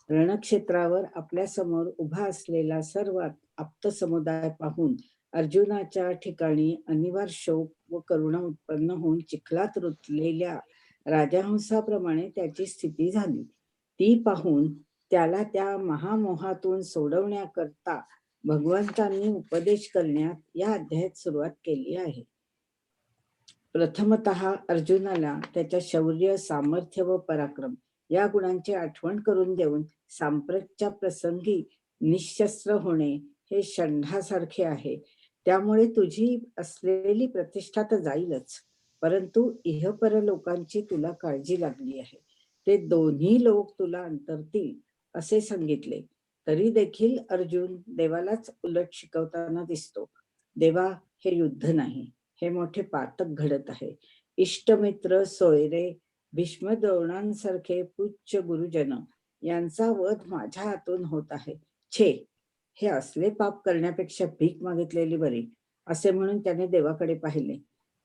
H: रणक्षेत्रावर आपल्या समोर उभा असलेला सर्व आप्त समुदाय पाहून अर्जुनाच्या ठिकाणी अनिवार्य शोक व करुणा उत्पन्न होऊन चिखलात रुतलेल्या राजहंसाप्रमाणे त्याची स्थिती झाली. ती पाहून त्याला त्या महामोहातून सोडवण्याकरता भगवंतांनी उपदेश करण्यात या अध्यायात सुरुवात केली आहे. प्रथमतः अर्जुनाला त्याच्या शौर्य, सामर्थ्य व पराक्रम या गुणांची आठवण करून देऊन सांप्रतच्या प्रसंगी निशस्त्र होणे हे षंढासारखे आहे. त्यामुळे तुझी असलेली प्रतिष्ठा तर जाईलच, परंतु इहपर लोकांची तुला काळजी लागली आहे. ते दोन्ही लोक तुला अंतरतील असे सांगितले. तरी देखील अर्जुन देवालाच उलट शिकवताना दिसतो. देवा, हे युद्ध नाही, हे मोठे पातक घडत आहे. इष्टमित्र, सोयरे, भीष्म द्रोणांसारखे पूज्य गुरुजन यांचा वध माझ्या हातून होत आहे. छे, हे असले पाप करण्यापेक्षा भीक मागितलेली बरी, असे म्हणून त्याने देवाकडे पाहिले.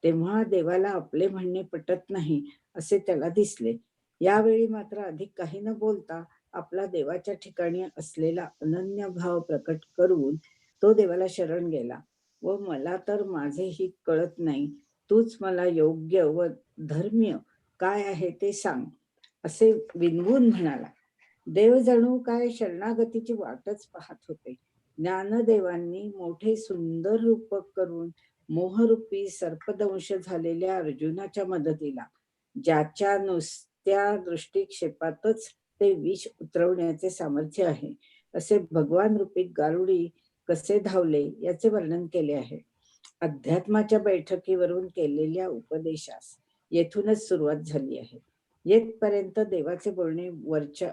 H: तेव्हा देवाला आपले म्हणणे पटत नाही असे त्याला दिसले. यावेळी मात्र अधिक काही न बोलता आपला देवाच्या ठिकाणी असलेला अनन्य भाव प्रकट करून तो देवाला शरण गेला व मला तर माझे हित कळत नाही, तूच मला योग्य व धर्म्य काय आहे ते सांग, असे विनवून म्हणाला. देव जणू काय शरणागतीची वाटच पाहत होते. ज्ञानदेवांनी मोठे सुंदर रूपक करून मोहरूपी सर्पदंश झालेल्या अर्जुनाच्या मदतीला, ज्याच्या नुसत्या दृष्टिक्षेपातच ते विष उतरवण्याचे सामर्थ्य आहे, असे भगवान रूपी गारुडी कसे धावले याचे वर्णन केले आहे. अध्यात्माच्या बैठकीवरून केलेल्या उपदेशास येथूनच सुरुवात झाली आहे. येथपर्यंत देवाचे बोलणे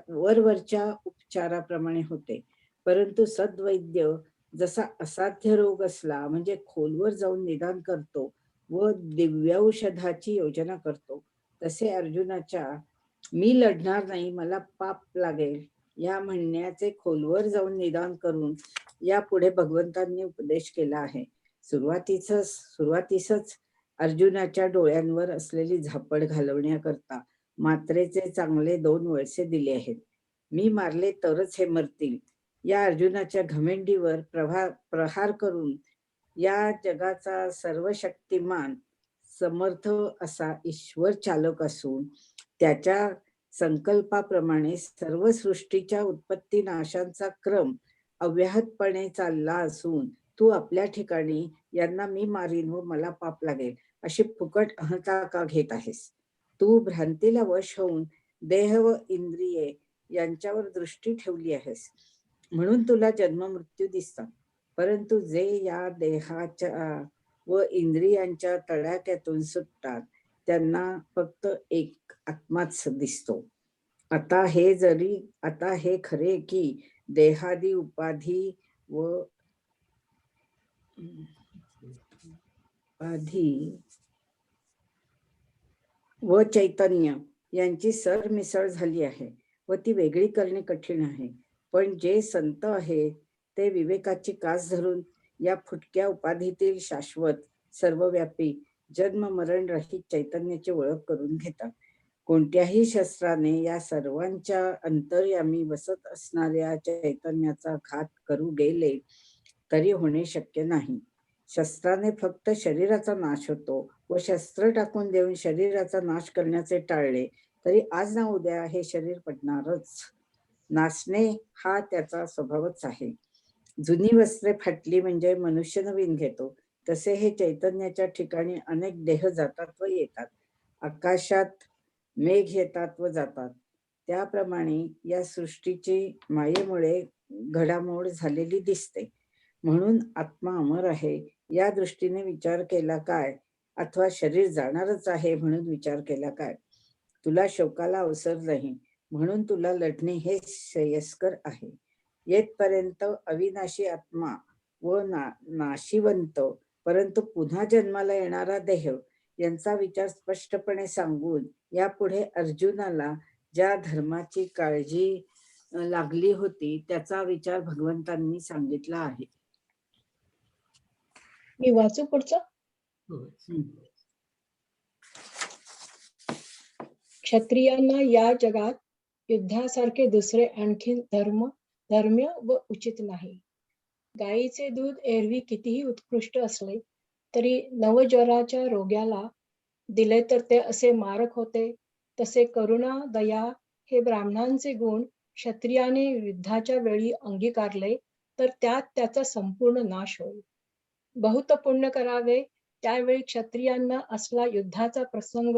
H: वरवरच्या उपचाराप्रमाणे होते, परंतु सद्वैद्य जसा असाध्य रोग असला म्हणजे खोलवर जाऊन निदान करतो व दिव्यौषधाची योजना करतो, तसे अर्जुनाच्या मी लढणार नाही, मला पाप लागेल या म्हणण्याचे खोलवर जाऊन निदान करून यापुढे भगवंतांनी उपदेश केला आहे. सुरुवातीसच अर्जुनाच्या डोळ्यांवर असलेली झापड घालवण्याकरता मात्रेचे चांगले 2 वळसे दिले आहेत. मी मारले तरच हे मरतील या अर्जुनाच्या घमेंडीवर प्रहार करून या जगाचा सर्वशक्तिमान समर्थ असा ईश्वर चालक असून त्याच्या संकल्पाप्रमाणे सर्व सृष्टीच्या उत्पत्ती नाशांचा क्रम अव्याहतपणे चालला असून तू आपल्या ठिकाणी यांना मी मारीन व मला पाप लागेल अशी फुकट अहंता का घेत आहेस? तू भ्रांतीला वश होऊन देह व इंद्रिये यांच्यावर दृष्टी ठेवली आहेस, म्हणून तुला जन्म मृत्यू दिसतात. परंतु जे या देहाच्या व इंद्रियांच्या तडाख्यातून सुटतात त्यांना फक्त एक आत्माच दिसतो. आता हे खरे की देहादी उपाधी व चैतन्य यांची सरमिसळ झाली आहे व ती वेगळी करणे कठीण आहे. पण जे संत आहेत ते विवेकाची कास धरून या फुटक्या उपाधीतील शाश्वत, सर्वव्यापी, जन्म मरण रहित चैतन्याची ओळख करून घेतात. कोणत्याही शस्त्राने या सर्वांच्या अंतर्यामी वसत असणाऱ्या चैतन्याचा घात करू गेले तरी होणे शक्य नाही. शस्त्राने फक्त शरीराचा नाश होतो व शस्त्र टाकून देऊन शरीराचा नाश करण्याचे टाळले तरी आज ना उद्या हे शरीर पडणारच. नाचणे हा त्याचा स्वभावच आहे. जुनी वस्त्रे फाटली म्हणजे मनुष्य नवीन घेतो, तसे हे चैतन्याच्या ठिकाणी अनेक देह जातात व येतात. आकाशात मेघ येतात व जातात, त्याप्रमाणे या सृष्टीची मायेमुळे घडामोड झालेली दिसते. म्हणून आत्मा अमर आहे या दृष्टीने विचार केला काय, अथवा शरीर जाणारच आहे म्हणून विचार केला काय? तुला शोकाला अवसर नाही म्हणून तुला लढणे हे श्रेयस्कर आहे. येथपर्यंत अविनाशी आत्मा व नाशिवंत परंतु पुन्हा जन्माला येणारा देह यांचा विचार स्पष्टपणे सांगून यापुढे अर्जुनाला ज्या धर्माची काळजी लागली होती त्याचा विचार भगवंतांनी सांगितला आहे.
I: मी वाचू पुढचं. क्षत्रियांना या जगात युद्धासारखे दुसरे आणखी धर्म्य व उचित नाही. गायीचे दूध एरवी कितीही उत्कृष्ट असले तरी नवज्वराच्या रोग्याला दिले तर ते असे मारक होते, तसे करुणा दया हे ब्राह्मणांचे गुण क्षत्रियाने युद्धाच्या वेळी अंगीकारले तर त्यात त्याचा संपूर्ण नाश होईल. बहुत पुण्य करावे त्यावेळी क्षत्रियांना असला युद्धाचा प्रसंग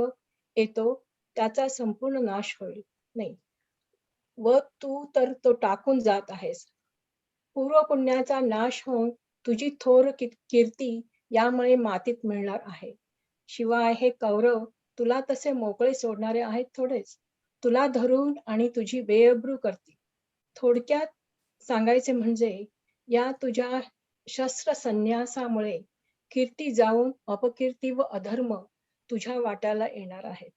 I: येतो त्याचा संपूर्ण नाश होईल नाही, व तू तर तो टाकून जात आहेस. पूर्व पुण्याचा नाश होऊन तुझी थोर कीर्ती यामुळे मातीत मिळणार आहे. शिवाय हे कौरव तुला तसे मोकळे सोडणारे आहेत थोडेच, तुला धरून आणि तुझी बेअब्रू करतील. थोडक्यात सांगायचे म्हणजे या तुझ्या शस्त्र संन्यासामुळे कीर्ती जाऊन अपकीर्ती व अधर्म तुझ्या वाट्याला येणार आहेत.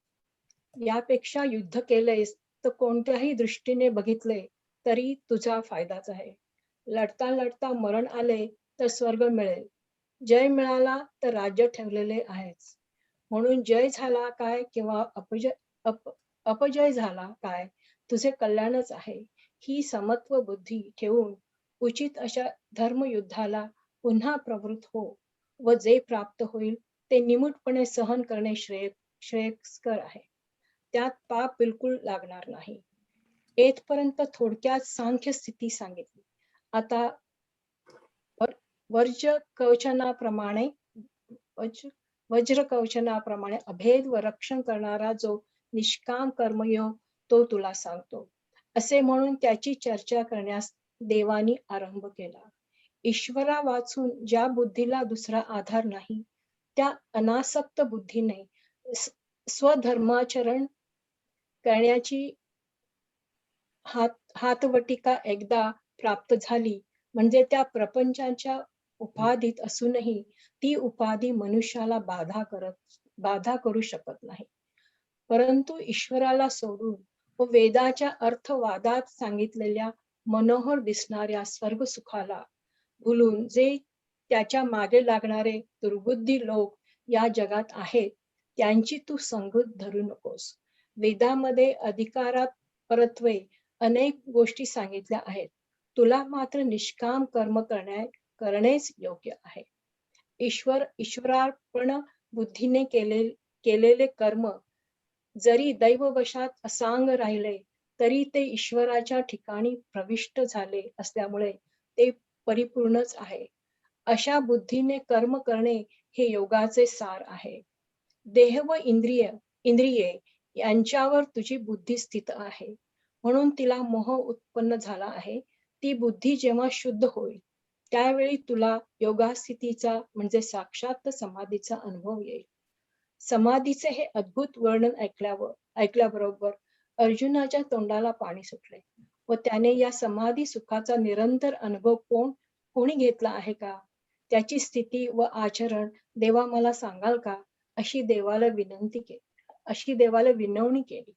I: यापेक्षा युद्ध केलेस तर कोणत्याही दृष्टीने बघितले तरी तुझा फायदाच आहे. लढता लढता मरण आले तर स्वर्ग मिळेल, जय मिळाला तर राज्य ठेवलेले आहेच. म्हणून जय झाला काय किंवा अपजय झाला काय तुझे कल्याणच आहे. ही समत्व बुद्धी ठेवून उचित अशा धर्मयुद्धाला पुन्हा प्रवृत्त हो व जे प्राप्त होईल ते निमूटपणे सहन करणे श्रेयस्कर आहे. त्यात पाप बिलकुल लागणार नाही. येथपर्यंत थोडक्यात सांख्य स्थिती सांगितली. आता वज्र कवचनाप्रमाणे अभेद व रक्षण करणारा जो निष्काम कर्मयोग तो तुला सांगतो. असे म्हणून त्याची चर्चा करण्यास देवानी आरंभ केला. ईश्वरा वाचून ज्या बुद्धीला दुसरा आधार नाही त्या अनासक्त बुद्धीने स्वधर्माचरण करण्याची हातवटिका एकदा प्राप्त झाली म्हणजे त्या प्रपंचाच्या उपाधीत असूनही ती उपाधी मनुष्याला बाधा करू शकत नाही. परंतु ईश्वराला सोडून व वेदाच्या अर्थवादात सांगितलेल्या मनोहर दिसणाऱ्या स्वर्ग सुखाला भुलून जे त्याच्या मागे लागणारे दुर्बुद्धी लोक या जगात आहेत त्यांची तू संगत धरू नकोस. वेदामध्ये अधिकारात परत्वे अनेक गोष्टी सांगितल्या आहेत. तुला मात्र निष्काम कर्म करणेच योग्य आहे. ईश्वरार्पण बुद्धीने केलेले कर्म जरी दैववशात असांग राहिले तरी ते ईश्वराच्या ठिकाणी प्रविष्ट झाले असल्यामुळे ते परिपूर्णच आहे. अशा बुद्धीने कर्म करणे हे योगाचे सार आहे. देह व इंद्रिये यांच्यावर तुझी बुद्धी स्थित आहे म्हणून तिला मोह उत्पन्न झाला आहे. ती बुद्धी जेव्हा शुद्ध होईल त्यावेळी तुला योगास्थितीचा म्हणजे साक्षात समाधीचा अनुभव येईल. समाधीचे हे अद्भुत वर्णन ऐकल्याबरोबर अर्जुनाच्या तोंडाला पाणी सुटले व त्याने या समाधी सुखाचा निरंतर अनुभव कोणी घेतला आहे का, त्याची स्थिती व आचरण देवा मला सांगाल का, अशी देवाला विनवणी केली.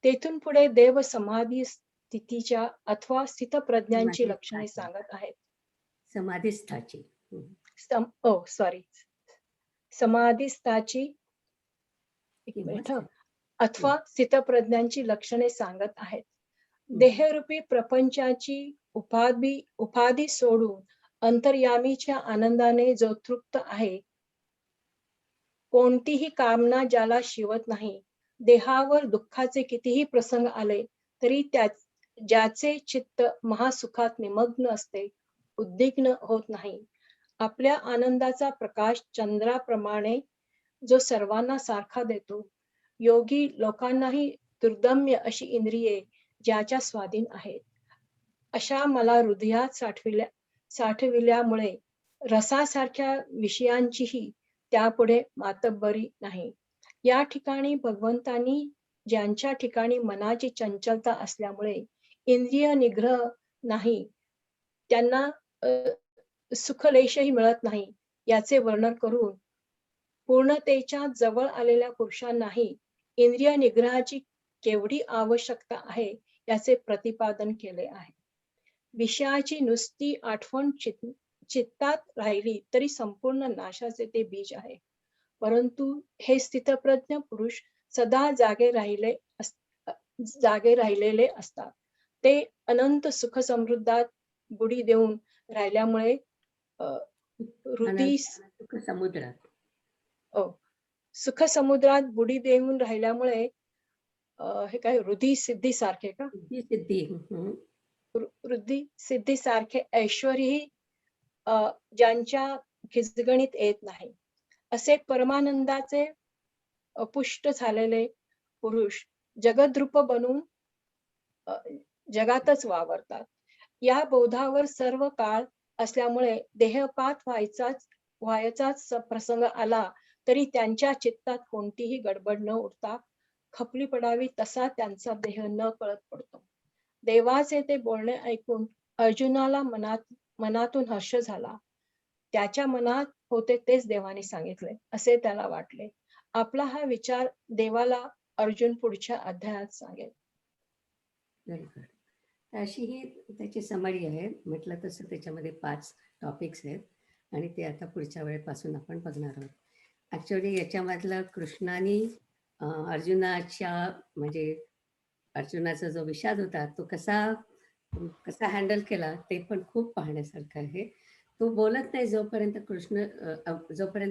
I: तेथून पुढे देव समाधी स्थितीच्या अथवा स्थितप्रज्ञांची लक्षणे सांगत आहेत.
B: समाधिस्थाची
I: समाधिस्थाची अथवा स्थितप्रज्ञांची लक्षणे सांगत आहेत. देहरूपी प्रपंचाची उपाधी सोडून अंतर्यामीच्या आनंदाने जो तृप्त आहे, कोणतीही कामना ज्याला शिवत नाही, देहावर दुःखाचे कितीही प्रसंग आले तरी ज्याचे चित्त महासुखात निमग्न असते, उद्विग्न होत नाही, आपल्या आनंदाचा प्रकाश चंद्राप्रमाणे जो सर्वांना सारखा देतो, योगी लोकांनाही दुर्दम्य अशी इंद्रिये ज्याच्या स्वाधीन आहेत, अशा मला हृदयात साठविल्यामुळे रसासारख्या विषयांचीही त्यापुढे मातब्बरी नाही. या ठिकाणी भगवंतांनी ज्यांच्या ठिकाणी मनाची चंचलता असल्यामुळे इंद्रिय निग्रह नाही, त्यांना सुखलेशही मिळत नाही, याचे वर्णन करून पूर्णतेच्या जवळ आलेल्या पुरुषांनाही इंद्रिय निग्रहाची केवढी आवश्यकता आहे याचे प्रतिपादन केले आहे. विषयाची नुसती आठवण चित्तात राहिली तरी संपूर्ण नाशाचे ते बीज आहे. परंतु हे स्थितप्रज्ञ पुरुष सदा जागे राहिलेले असतात. ते अनंत सुख समृद्धात बुडी देऊन राहिल्यामुळे सुख समुद्रात बुडी देऊन राहिल्यामुळे हे काय हृदय सिद्धी सारखे का वृद्धी सिद्धी सारखे ऐश्वर्यही ज्यांच्या खिचगणीत येत नाही, असे परमानंदाचे पुष्ट झालेले पुरुष जगद्रूप बनून जगातच वावरतात. या बोधावर सर्व काळ असल्यामुळे देहपात व्हायचाच प्रसंग आला तरी त्यांच्या चित्तात कोणतीही गडबड न उडता खपली पडावी तसा त्यांचा देह न कळत पडतो. देवाचे ते बोलणे ऐकून अर्जुनाला मनातून हर्ष झाला. त्याच्या मनात होते तेच देवाने सांगितले असे त्याला वाटले. आपला हा विचार देवाला अर्जुन पुढच्या अध्यायात सांगेल.
B: अशी ही त्याची समरी आहे. म्हटलं तसं त्याच्यामध्ये 5 टॉपिक्स आहेत आणि ते आता पुढच्या वेळेपासून आपण बघणार आहोत. ॲक्च्युअली याच्यामधलं कृष्णाने अर्जुनाचा जो विषाद होता तो कसा हँडल केला ते पण खूप पाहण्यासारखं आहे. तो बोलत नाही जोपर्यंत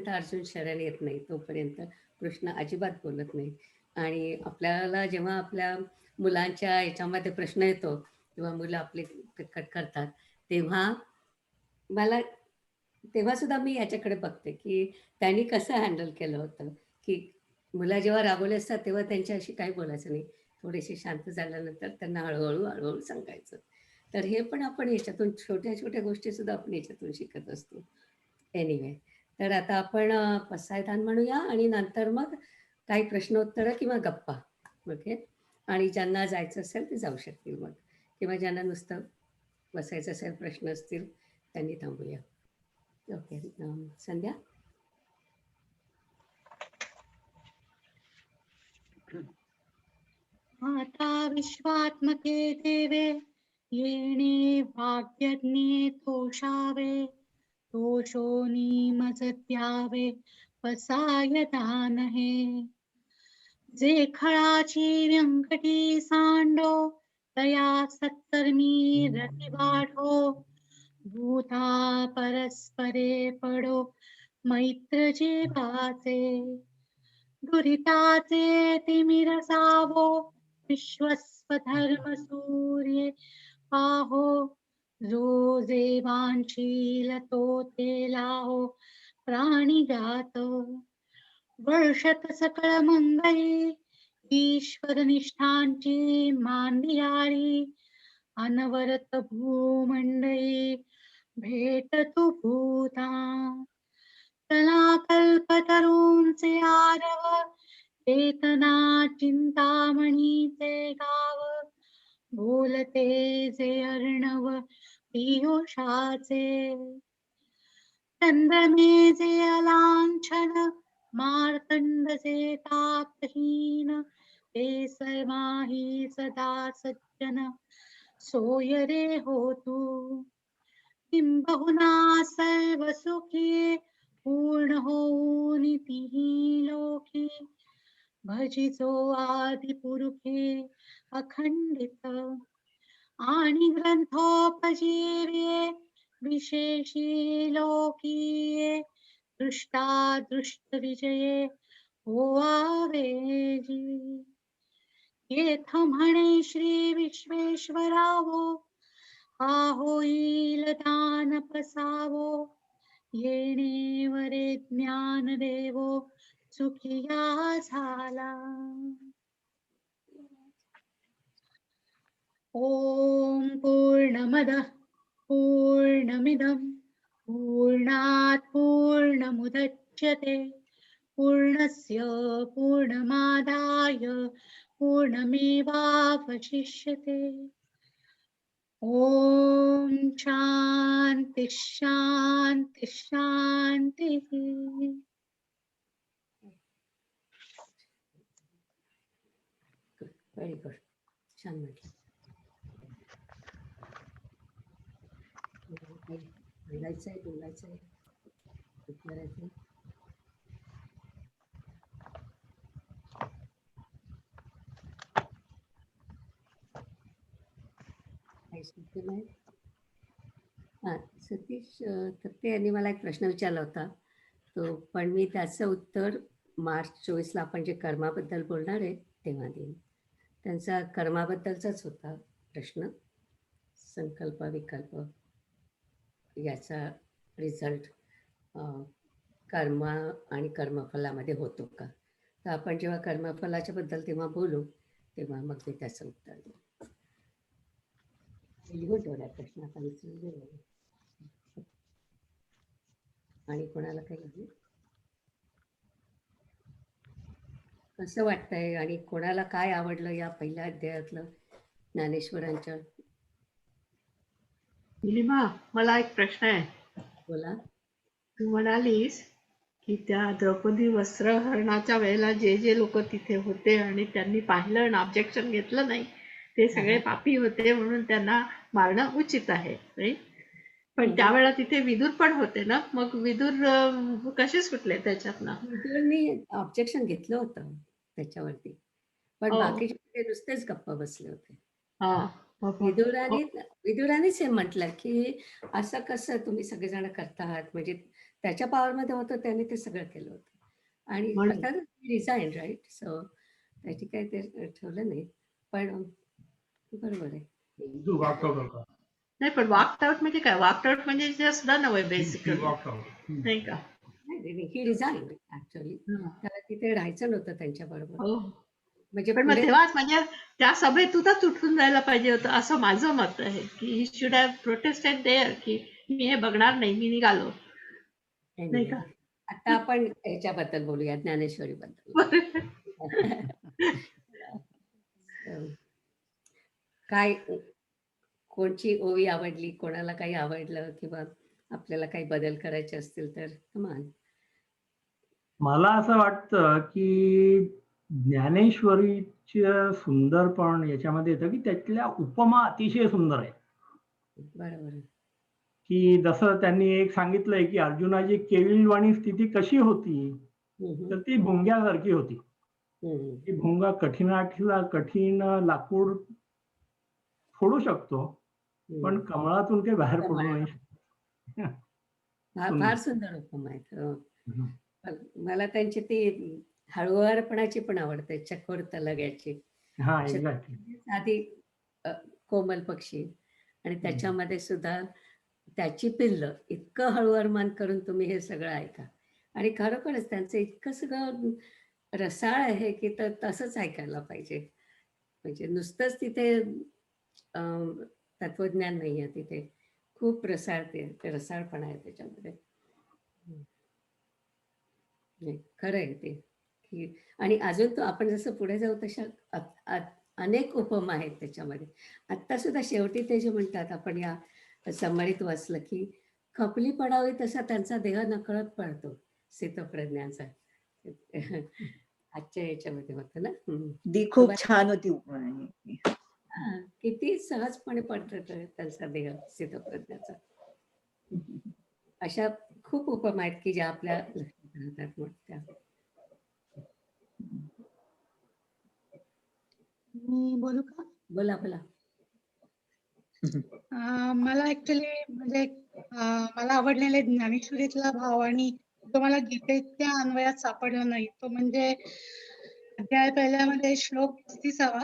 B: अर्जुन शरण येत नाही तोपर्यंत कृष्ण अजिबात बोलत नाही. आणि आपल्याला जेव्हा आपल्या मुलांच्या याच्यामध्ये प्रश्न येतो किंवा मुलं आपले कटकट करतात तेव्हा सुद्धा मी याच्याकडे बघते की त्यांनी कसं हँडल केलं होतं. की मुलं जेव्हा रागवले असतात तेव्हा त्यांच्याशी काही बोलायचं नाही, थोडेसे शांत झाल्यानंतर त्यांना हळूहळू सांगायचं. तर हे पण आपण याच्यातून छोट्या छोट्या गोष्टी सुद्धा आपण याच्यातून शिकत असतो. एनिवे, तर आता आपण पसायदान म्हणूया आणि नंतर मग काही प्रश्नोत्तर किंवा गप्पा. ओके, आणि ज्यांना जायचं असेल ते जाऊ शकतील मग, किंवा ज्यांना नुसतं बसायचं असेल, प्रश्न असतील त्यांनी थांबूया. ओके, संध्या.
A: माता विश्वात्मके देवे येणे वाग्यज्ञे तोषावे, तोषोनी मज द्यावे पसायदान हे. जे खळाची व्यंकटी सांडो तया सत्कर्मी रती वाढो, भूता परस्परे पडो मैत्र जीवाचे. दुरिताचे तिमिर सावो विश्वस्वधर्म सूर्ये पाहो, जो जे वांशील तो ते लाहो प्राणिघात. वर्षत सकळ मंगळी ईश्वर निष्ठांची मांदियाळी, अनवरत भूमंडळी भेट तू भूता. चला कल्पतरूंचे आरव, चेतना चिंतामणीचे गाव, बोलते जे अर्णव पियुषाचे. चंद्रमे जे अलांछन, मार्तंड जे तापहीन, ते सर्वाही सदा सज्जन सोय रे हो तू. किंबहुना सर्व सुखी पूर्ण होऊन तिही लोकी, भजिजो आदि पुरुषे अखंडित आणि ग्रंथोपजीव्ये विशेषी लोकीये दृष्टादृष्ट विजये होवावेजी येथ म्हणे श्री विश्वेश्वरावो हा होईल दान पसावो येणे वरे ज्ञान देवो सुखिया झाला. ओम पूर्णमदः पूर्णमिदं पूर्णात् पूर्णमुदच्यते पूर्णस्य पूर्णमादाय पूर्णमेवावशिष्यते. ओम शांति शांति शांतिः.
B: Very good. छान म्हटलं. बोलायचंय बोलायचंय विचारायचंय. हा, सतीश थत्ते यांनी मला एक प्रश्न विचारला होता, तो पण मी त्याचं उत्तर मार्च 24ला आपण जे कर्माबद्दल बोलणार आहे तेव्हा देईन. त्यांचा कर्माबद्दलचाच होता प्रश्न, संकल्प विकल्प याचा रिझल्ट कर्म आणि कर्मफलामध्ये होतो का. तर आपण जेव्हा कर्मफलाच्या बद्दल तेव्हा बोलू तेव्हा मग मी त्याचं उत्तर देईन. लिहून ठेवला प्रश्न आता विचारून गेलो. आणि कोणाला काही कसं वाटतंय आणि कोणाला काय आवडलं या पहिल्या अध्यायातलं ज्ञानेश्वरांच्या.
J: नीलिमा, मला एक प्रश्न आहे.
B: बोला.
J: तू म्हणालीस की त्या द्रौपदी वस्त्रहरणाच्या वेळेला जे जे लोक तिथे होते आणि त्यांनी पाहिलं आणि ऑब्जेक्शन घेतलं नाही ते सगळे पापी होते म्हणून त्यांना मारणं उचित आहे, राईट? पण त्यावेळेला तिथे विदुर पण होते ना, मग विदुर कसे सुटले त्याच्यातनं?
B: विदुरनी ऑब्जेक्शन घेतलं होतं त्याच्यावरती, पण बाकीचे नुसतेच गप्पा बसले होते. विदुरानेच हे म्हटलं की असं कसं तुम्ही सगळेजण करतात, म्हणजे त्याच्या पॉवरमध्ये होतं त्याने ते सगळं केलं होतं आणि रिझाईन, राईट? सो त्याची काही ते ठेवलं नाही, पण बरोबर आहे.
J: नाही, पण वॉक आउट म्हणजे काय? वॉक आउट म्हणजे जस्ट रन अवे बेसिकली, नाही का?
B: ही रिझाईन ऍक्च्युअली. त्याला तिथे राहायचं नव्हतं त्यांच्या बरोबर. म्हणजे
J: पण मग तेव्हाच म्हणजे त्या सभेतूनच उठून जायला पाहिजे होतं असं माझं मत आहे की he should have protested there की मी हे बघणार नाही, मी निघालो, नाही का?
B: आता आपण ह्याच्याबद्दल बोलूया, ज्ञानेश्वरी बद्दल. काय कोणची ओवी आवडली, कोणाला काही आवडलं किंवा आपल्याला काही बदल करायचे असतील तर कमान.
K: मला असं वाटतं की ज्ञानेश्वरीचं सुंदरपण याच्यामध्ये येतं की त्यातल्या उपमा अतिशय सुंदर आहे.
B: बरोबर.
K: की जसं त्यांनी एक सांगितलंय की अर्जुनाची केविलवाणी स्थिती कशी होती, तर ती भुंग्यासारखी होती. ती भुंगा कठीण लाकूड फोडू शकतो, पण कमळातून ते बाहेर पडू नाही शकत.
B: फार सुंदर उपमा आहेत. मला त्यांची ती हळुवारपणाची पण आवडते, चकोर तलग्याची. आधी कोमल पक्षी आणि त्याच्यामध्ये सुद्धा त्याची पिल्ल, इतकं हळुवार मान करून तुम्ही हे सगळं ऐका. आणि खरोखरच त्यांचं इतकं सगळं रसाळ आहे की तसंच ऐकायला पाहिजे. म्हणजे नुसतंच तिथे तत्वज्ञान नाही आहे, तिथे खूप रसाळपणा आहे त्याच्यामध्ये. खरं आहे ते की. आणि अजून तो आपण जसं पुढे जाऊ तशा अनेक उपमा आहेत त्याच्यामध्ये. आत्ता सुद्धा शेवटी ते जे म्हणतात, आपण या समरीत वाचलं की खपली पडावी तसा त्यांचा देह नकळत पडतो, स्थितप्रज्ञांचा. आजच्या याच्यामध्ये होतं ना.
L: दी खूप छान होती उपमा.
B: किती सहजपणे पडतो त्यांचा देह स्थितप्रज्ञाचा. अशा खूप उपमा आहेत की ज्या आपल्या लक्षात राहतात. मग त्या
A: मी बोलू का?
B: बोला बोला.
A: मला ऍक्च्युली म्हणजे मला आवडलेले ज्ञानेश्वरीतला भाव आणि तो मला गीतेच्या अन्वयात सापडला नाही, तो म्हणजे अध्याय पहिल्यामध्ये श्लोक 35.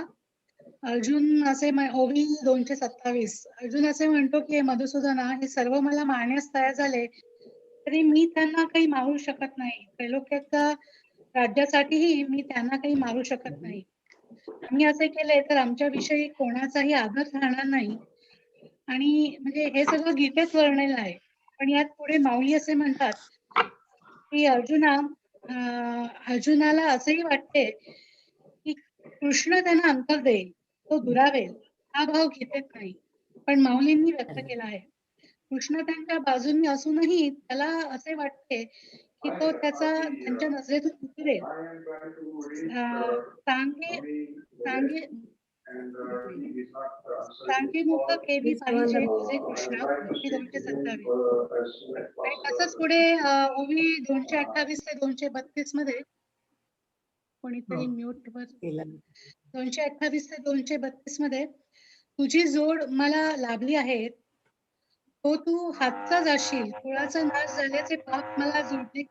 A: अर्जुन असे ओवी 227. अर्जुन असे म्हणतो की मधुसूदना, हे सर्व मला मारण्यास तयार झाले तरी मी त्यांना काही मारू शकत नाही. त्रैलोक्याच्या राज्यासाठीही मी त्यांना काही मारू शकत नाही. आम्ही असे केले तर आमच्या विषयी कोणाचाही आदर राहणार नाही. आणि म्हणजे हे सगळं गीतेत वर्णन आहे. पण यात पुढे माऊली असे म्हणतात की अर्जुनाला असंही वाटते की कृष्ण त्यांना अंतर देईल, तो दुरावेल. हा भाव गीतेत नाही, पण माऊलींनी व्यक्त केला आहे. कृष्ण त्यांच्या बाजूनी असूनही त्याला असे वाटते की तो त्यांच्या नजरेतून उतरेल. सांख्यमुख केली पाहिजे तुझे कृष्ण, ओवी 227. आणि तसंच पुढे ओवी 228 ते 232 मध्ये कोणीतरी म्यूट वर 228 ते 232 मध्ये तुझी जोड मला लाभली आहे, तो तू हातचा जाशील, कुळाचा नाश झाल्याचे पाप मला जोडले.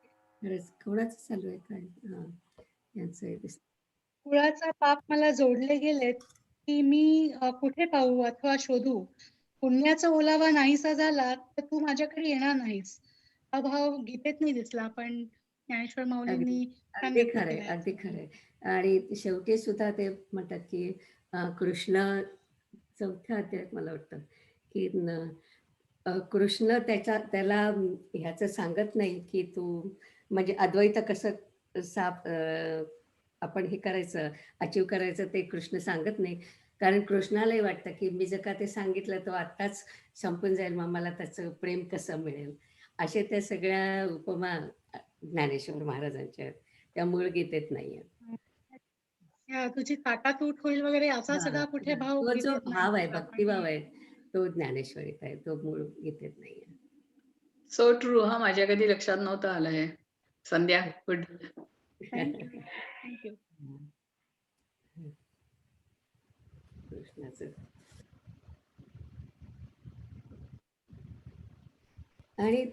B: कोणाचं चालू आहे काय? यांचं
A: कुळाचा पाप मला जोडले गेलेत की मी कुठे पाहू अथवा शोधू. पुण्याचा ओलावा नाहीसा झाला तर तू माझ्याकडे येणार नाहीस. हा भाव गीतेत नाही दिसला, पण ज्ञानेश्वर माऊलींनी
B: अगदी खरंय, अगदी खरंय. आणि शेवटी सुद्धा ते म्हणतात की कृष्ण 4थ्या अध्यायात मला वाटतं की कृष्ण त्याला ह्याचं सांगत नाही की तू म्हणजे अद्वैत कसं आपण हे करायचं, अचीव करायचं, ते कृष्ण सांगत नाही. कारण कृष्णालाही वाटतं की मी जर का ते सांगितलं तर आत्ताच संपून जाईल, मग मला त्याचं प्रेम कसं मिळेल. असे त्या सगळ्या उपमा ज्ञानेश्वर महाराजांच्या आहेत, त्यामुळे गीतेत नाहीये.
A: तुझी ताटातूट होईल वगैरे असा सगळा कुठे भाव
B: तो जो
A: गीतेत नाही.
B: भाव आहे, भक्तिभाव आहे, तो ज्ञानेश्वरीत आहे, तो मूळ गीतेत नाहीये.
M: So true. हा माझ्या कधी लक्षात नव्हतं आलंय. संध्या, गुड.
A: थँक्यू.
B: कृष्णाचं आणि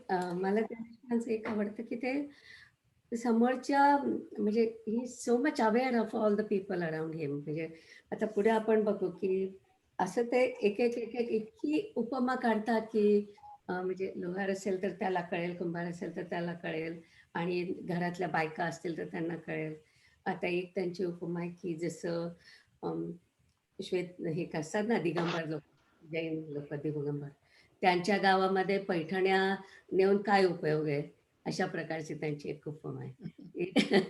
B: मला त्या एक आवडतं की ते समोरच्या म्हणजे he so much aware of all the people around him. म्हणजे आता पुढे आपण बघू की असं ते एक एक एक एक इतकी उपमा काढतात की म्हणजे लोहार असेल तर त्याला कळेल, कुंभार असेल तर त्याला कळेल, आणि घरातल्या बायका असतील तर त्यांना कळेल. आता एक त्यांची उपमा आहे की जसं श्वेत हे असतात ना दिगंबर लोक, जैन लोक दिगंबर, त्यांच्या गावामध्ये पैठण्या नेऊन काय उपयोग आहे, अशा प्रकारची त्यांची एक उपमा आहे.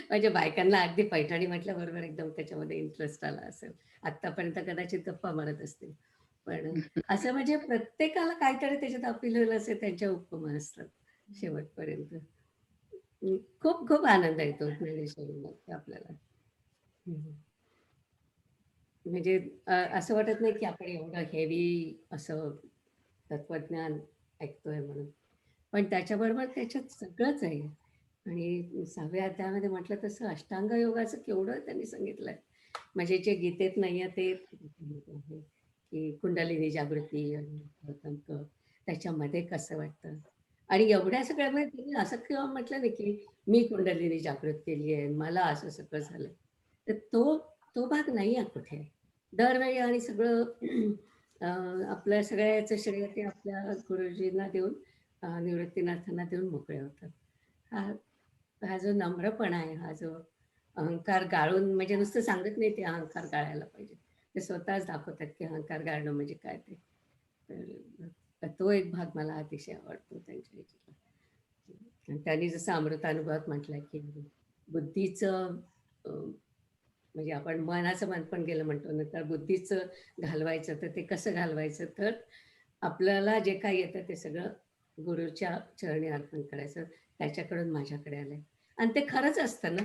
B: म्हणजे बायकांना अगदी पैठणी म्हटल्या बरोबर एकदम त्याच्यामध्ये इंटरेस्ट आला असेल. आतापर्यंत कदाचित गप्पा मारत असतील, पण असं म्हणजे प्रत्येकाला काहीतरी त्याच्यात अपील असे त्यांच्या उपमा असतात शेवटपर्यंत. खूप खूप आनंद येतो ज्ञानेश्वरीमध्ये आपल्याला. म्हणजे असं वाटत नाही की आपण एवढं हेवी असं तत्वज्ञान ऐकतोय म्हणून, पण त्याच्याबरोबर त्याच्यात सगळंच आहे. आणि 6व्या अध्यायामध्ये म्हटलं तसं अष्टांग योगाचं केवढं त्यांनी सांगितलंय, म्हणजे जे गीतेत नाहीये ते की कुंडलिनी जागृती आणि त्याच्यामध्ये कसं वाटतं. आणि एवढ्या सगळ्यामध्ये त्यांनी असं किंवा म्हटलं नाही की मी कुंडलिनी जागृत केली आहे, मला असं सगळं झालं, तर तो भाग नाही आहे कुठे. दरवेळी आणि सगळं आपल्या सगळ्याचं श्रेय ते आपल्या गुरुजींना देऊन, निवृत्तीनाथांना देऊन मोकळे होतात. हा जो नम्रपणा आहे, हा जो अहंकार गाळून, म्हणजे नुसतं सांगत नाही ते अहंकार गाळायला पाहिजे, ते स्वतःच दाखवतात की अहंकार गाळणं म्हणजे काय ते. तर तो एक भाग मला अतिशय आवडतो त्यांच्या ह्याच्यातला. त्यांनी जसं अमृतानुभवात म्हटलं की बुद्धीचं म्हणजे आपण मनाचं मन पण गेलं म्हणतो ना, तर बुद्धीचं घालवायचं, तर ते कसं घालवायचं, तर आपल्याला जे काही येतं ते सगळं गुरुच्या चरणी अर्पण करायचं. त्याच्याकडून माझ्याकडे आलंय, आणि ते खरंच असतं ना,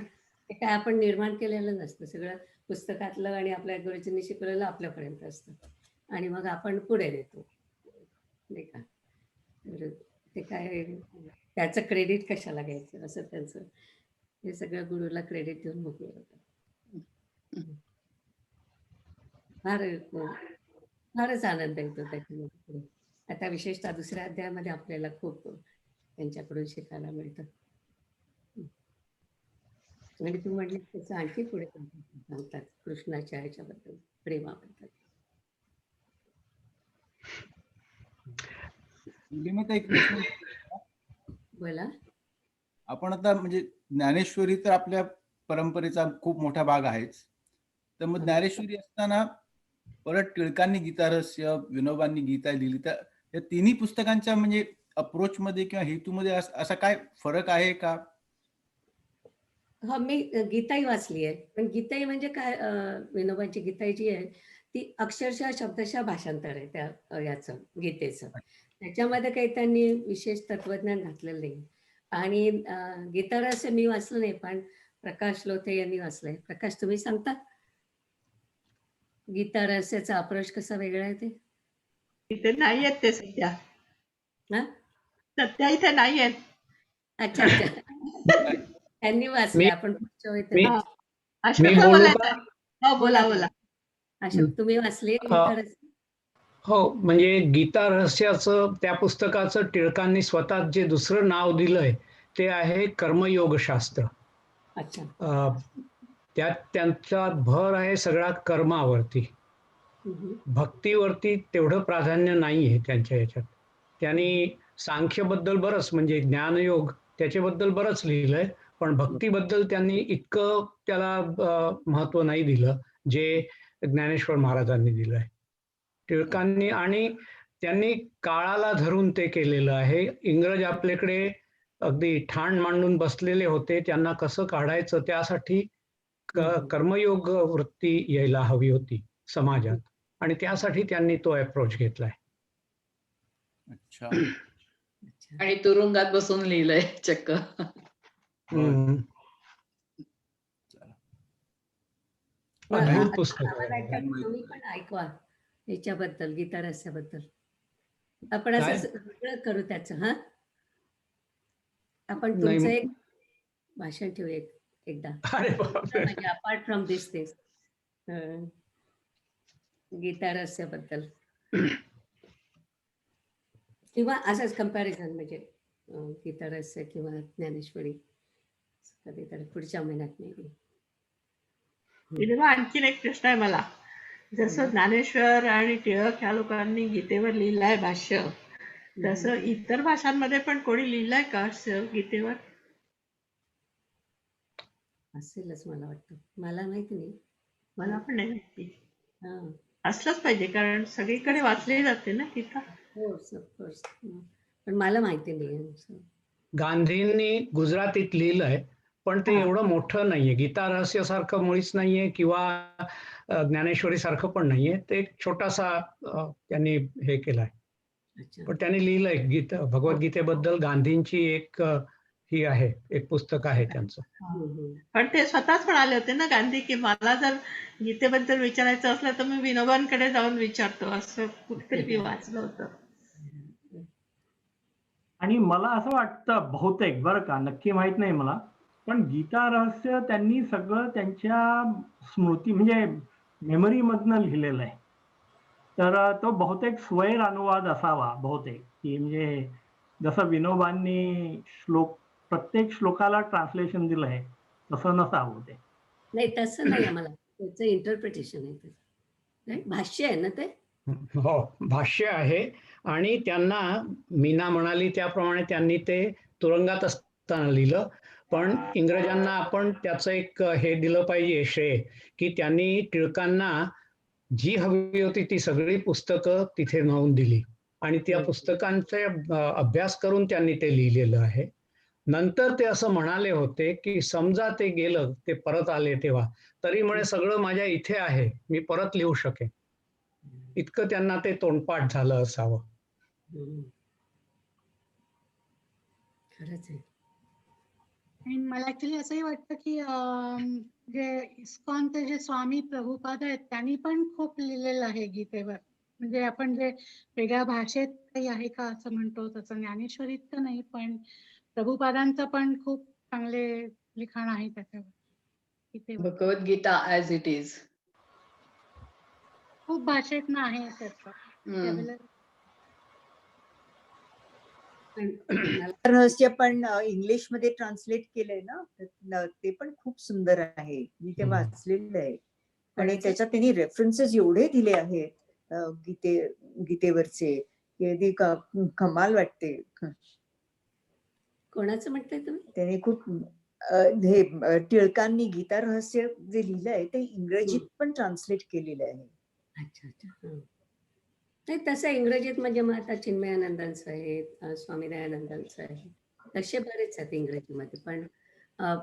B: ते काय आपण निर्माण केलेलं नसतं, सगळं पुस्तकातलं आणि आपल्या गुरुजींनी शिकवलेलं आपल्यापर्यंत असतं, आणि मग आपण पुढे देतो, नाही का. तर ते काय त्याचं क्रेडिट कशाला घ्यायचं, असं त्यांचं हे सगळं गुरुला क्रेडिट देऊन मोकळे होतं. फार फारच आनंद येतो त्याच्यामध्ये. आता विशेषतः दुसऱ्या अध्यायामध्ये आपल्याला खूप त्यांच्याकडून शिकायला मिळतं. आणि तू म्हटली त्याचं आणखी पुढे सांगतात कृष्णाच्या ह्याच्याबद्दल, प्रेमाबद्दल.
N: एक प्रश्न
B: बोला.
N: आपण आता म्हणजे ज्ञानेश्वरी तर आपल्या परंपरेचा खूप मोठा भाग आहेच. तर मग ज्ञानेश्वरी असताना परत टिळकांनी गीतारहस्य, विनोबांनी गीता लिहिली, तर या तिन्ही पुस्तकांच्या म्हणजे अप्रोच मध्ये किंवा हेतूमध्ये असा काय फरक आहे का?
B: हा, मी गीताई वाचली आहे, पण गीताई म्हणजे काय, विनोबांची गीताई जी आहे ती अक्षरशः शब्दशः भाषांतर आहे त्या याचं गीतेचं. त्याच्यामध्ये काही त्यांनी विशेष तत्वज्ञान घातलेलं नाही. आणि गीतारहस्य मी वाचलं नाही, पण प्रकाश लोथे यांनी वाचलंय. प्रकाश, तुम्ही सांगता गीतारहस्याचा अप्रोच कसा वेगळा आहे ते?
J: इथे नाही आहेत ते सध्या.
B: हा,
J: सध्या इथे नाही आहेत.
B: अच्छा अच्छा. त्यांनी वाचले. आपण पुढच्या वेळी त्यांना-
J: अशोकला बोलायचं. हो, बोला बोला.
B: अशोक, तुम्ही वाचले गीतारहस्य?
K: हो, म्हणजे गीता रहस्याचं त्या पुस्तकाचं टिळकांनी स्वतः जे दुसरं नाव दिलंय ते आहे कर्मयोगशास्त्र.
B: अच्छा.
K: त्यात त्यांचा भर आहे सगळा कर्मावरती. भक्तीवरती तेवढं प्राधान्य नाहीये त्यांच्या ह्याच्यात. त्यांनी सांख्यबद्दल बरंच, म्हणजे ज्ञानयोग त्याच्याबद्दल बरंच लिहिलंय, पण भक्तीबद्दल त्यांनी इतकं त्याला महत्व नाही दिलं जे ज्ञानेश्वर महाराजांनी दिलंय. टिळकांनी आणि त्यांनी काळाला धरून ते केलेलं आहे. इंग्रज आपल्याकडे अगदी ठाण मांडून बसलेले होते, त्यांना कसं काढायचं त्यासाठी कर्मयोग वृत्ती यायला हवी होती समाजात, आणि त्यासाठी त्यांनी तो अप्रोच घेतलाय.
N: अच्छा.
M: आणि तुरुंगात बसून लिहिलंय चक्क.
K: अद्भुत पुस्तक आहे.
B: तुम्ही पण ऐकवा याच्याबद्दल, गीतारहस्याबद्दल. आपण असं वेगळं करू त्याचं. हा, आपण तुमचं एक भाषण ठेवू एकदा, म्हणजे अपार्ट फ्रॉम दिस थिंग्स, गीतारहस्याबद्दल किंवा असंच कम्पॅरिझन, म्हणजे गीतारहस्य किंवा ज्ञानेश्वरी कधीतरी पुढच्या महिन्यात नाही.
J: आणखीन एक प्रश्न आहे मला. जसं ज्ञानेश्वर आणि टिळक ह्या लोकांनी गीतेवर लिहिलंय भाष्य, तसं इतर भाषांमध्ये पण कोणी लिहिलंय का गीतेवर?
B: असेलच मला वाटतं, मला माहिती नाही.
J: मला पण नाही माहिती. असलंच पाहिजे, कारण सगळीकडे वाचली जाते ना गीता.
B: ऑफकोर्स, पण मला माहिती नाही.
K: गांधींनी गुजरातीत लिहिलंय, पण ते एवढं मोठं नाहीये. गीता रहस्यासारखं मुळीच नाहीये किंवा ज्ञानेश्वरी सारखं पण नाहीये. ते एक छोटासा त्यांनी हे केलाय, पण त्यांनी लिहिलंय भगवद्गीतेबद्दल. गांधींची एक ही आहे, एक पुस्तक आहे त्यांचं.
J: पण ते स्वतःच म्हणाले होते ना गांधी, की मला जर गीतेबद्दल विचारायचं असलं तर मी विनोबांकडे जाऊन विचारतो, असं कुठेतरी मी वाचलं होतं.
K: आणि मला असं वाटतं, बहुतेक, बरं का, नक्की माहित नाही मला, पण गीता रहस्य त्यांनी सगळं त्यांच्या स्मृती म्हणजे मेमरी मधनं लिहिलेलं आहे. तर तो बहुतेक स्वैर अनुवाद असावा बहुतेक, की म्हणजे जसं विनोबांनी प्रत्येक श्लोकाला ट्रान्सलेशन दिलंय तसं नसावं ते.
B: नाही, तसं नाही. आम्हाला त्याचं इंटरप्रिटेशन आहे, भाष्य आहे ना ते.
K: हो, भाष्य आहे. आणि त्यांना मीना म्हणाली त्याप्रमाणे त्यांनी ते तुरुंगात असताना लिहिलं, पण इंग्रजांना आपण त्याचं एक हे दिलं पाहिजे श्रेय, की त्यांनी टिळकांना जी हवी होती ती सगळी पुस्तकं तिथे नोंद दिली, आणि त्या पुस्तकांचे अभ्यास करून त्यांनी ते लिहिलेलं आहे. नंतर ते असं म्हणाले होते की समजा ते गेलं, ते परत आले तेव्हा, तरी म्हणे सगळं माझ्या इथे आहे, मी परत लिहू शकेन. इतकं त्यांना ते तोंडपाठ झालं असावं.
B: खरंच आहे.
A: आणि मला ऍक्च्युली असंही वाटतं की जे इस्कॉनचे जे स्वामी प्रभुपाद आहेत त्यांनी पण खूप लिहिलेलं आहे गीतेवर. म्हणजे आपण जे वेगळ्या भाषेत काही आहे का असं म्हणतो तसं ज्ञानेश्वरीत तर नाही, पण प्रभुपादांचं पण खूप चांगले लिखाण आहे त्याच्यावर गीतेवर.
M: Bhagavad Gita as it is.
A: खूप भाषेतनं आहे त्याचं vocabulary.
L: रहस्य पण इंग्लिश मध्ये ट्रान्सलेट केलंय ना, ते पण खूप सुंदर आहे. मी ते वाचलेलं आहे आणि त्याच्यात त्यांनी रेफरन्सेस एवढे दिले आहेत गीतेवरचे की अगदी कमाल वाटते.
B: कोणाचं म्हणताय तुम्ही?
L: त्याने खूप हे टिळकांनी गीता रहस्य जे लिहिलंय ते इंग्रजीत पण ट्रान्सलेट केलेलं आहे.
B: अच्छा अच्छा. नाही तसं इंग्रजीत म्हणजे मग आता चिन्मयानंदांचं आहे, स्वामी दयानंदांचं आहे, तसे बरेच आहेत इंग्रजीमध्ये. पण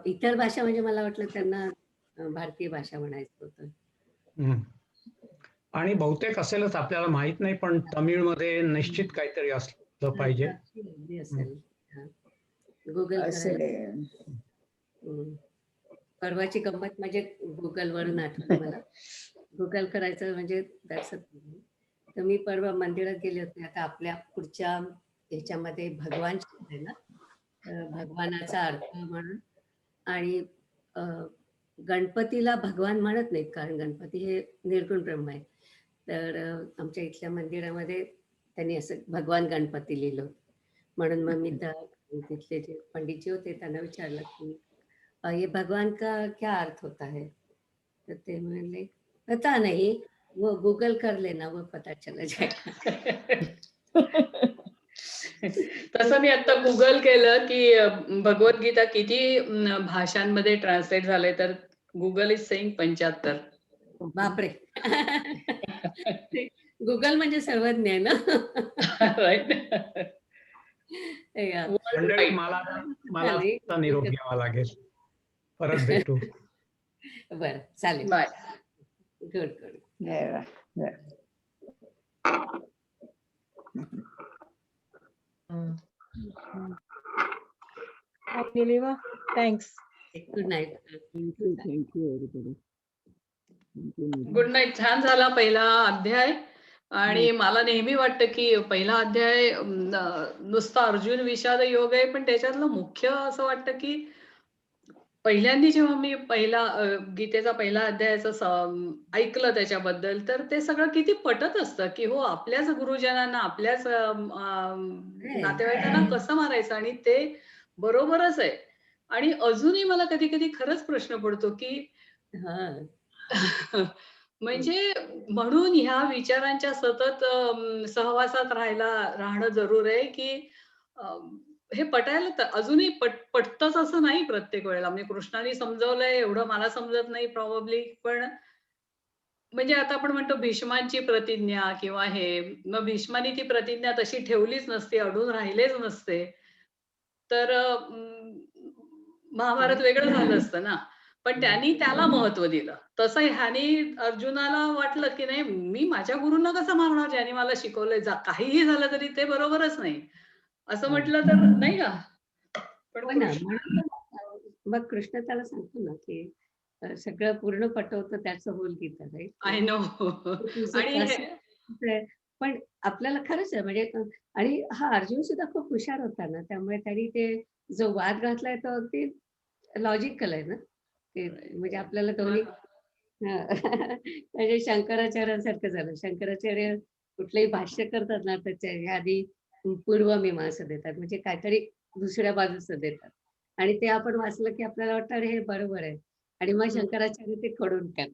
B: इतर भाषा म्हणजे मला वाटलं त्यांना भारतीय भाषा म्हणायचं होतं.
O: आणि बहुतेक असेलच, आपल्याला माहित नाही, पण तमिळमध्ये निश्चित काहीतरी असलं पाहिजे.
B: असेल. गुगल परवाची गंमत म्हणजे गुगलवरून आठवलं मला. गुगल करायचं म्हणजे तर मी परवा मंदिरात गेले होते. आता आपल्या पुढच्या ह्याच्यामध्ये भगवान आहे ना, भगवानाचा अर्थ म्हणून. आणि गणपतीला भगवान म्हणत नाहीत, कारण गणपती हे निर्गुण ब्रह्म आहे. तर आमच्या इथल्या मंदिरामध्ये त्यांनी असं भगवान गणपती लिहिलं. म्हणून मग मी तिथले जे पंडितजी होते त्यांना विचारलं की ये भगवान का क्या अर्थ होता है? तर ते म्हणले पता नहीं, वो गूगल कर लेना, वो पता चला जाएगा.
M: तसं मी आता गुगल केलं की भगवद्गीता किती भाषांमध्ये ट्रान्सलेट झाले, तर गुगल इज सेइंग 75.
B: बापरे. गुगल म्हणजे सर्वज्ञ आहे ना.
M: राईट.
O: मंडळी, मला आता निरोप घ्यावा लागेल. परत भेटू.
B: बरं, चालेल.
M: Bye.
B: Good good.
I: Thanks.
B: Good night.
D: Thank you everybody.
M: Good night. छान झाला पहिला अध्याय. आणि मला नेहमी वाटतं की पहिला अध्याय नुसता अर्जुन विषाद योग आहे, पण त्याच्यातलं मुख्य असं वाटतं की पहिल्यांदा जेव्हा मी गीतेचा पहिला अध्यायाचं ऐकलं त्याच्याबद्दल, तर ते सगळं किती पटत असतं की हो, आपल्याच गुरुजनांना, आपल्याच नातेवाईकांना कसं मारायचं, आणि ते बरोबरच आहे. आणि अजूनही मला कधी कधी खरंच प्रश्न पडतो की म्हणजे म्हणून ह्या विचारांच्या सतत सहवासात राहणं जरूर आहे की हे पटायला अजूनही पटतच असं नाही प्रत्येक वेळेला. म्हणजे कृष्णाने समजवलंय एवढं मला समजत नाही प्रॉब्ली, पण म्हणजे आता आपण म्हणतो भीष्मांची प्रतिज्ञा किंवा हे, मग भीष्मानी ती प्रतिज्ञा तशी ठेवलीच नसते, अडून राहिलेच नसते, तर महाभारत वेगळं झालं असतं ना. पण त्यांनी त्याला महत्व दिलं. तसं ह्यानी अर्जुनाला वाटलं की नाही, मी माझ्या गुरूंना कसं मारणार ज्यांनी मला शिकवलंय, काहीही झालं तरी ते बरोबरच नाही असं म्हटलं तर नाही का. पण
B: मग कृष्ण त्याला सांगतो ना की सगळं पूर्ण पटवतं त्याचं whole Gita. Right.
M: I know.
B: पण आपल्याला खरंच आहे म्हणजे, आणि हा अर्जुन सुद्धा खूप हुशार होता ना, त्यामुळे त्यांनी ते जो वाद घातलाय तो अगदी लॉजिकल आहे ना. ते म्हणजे आपल्याला दोन्ही म्हणजे शंकराचार्यांसारखं झालं. शंकराचार्य कुठलंही भाष्य करतात ना, त्याच्या आधी पूर्वमीमांसा देतात, म्हणजे काहीतरी दुसऱ्या बाजूचं देतात, आणि ते आपण वाचलं की आपल्याला वाटतं अरे हे बरोबर आहे, आणि मग शंकराचार्य ते खोडून टाकतात.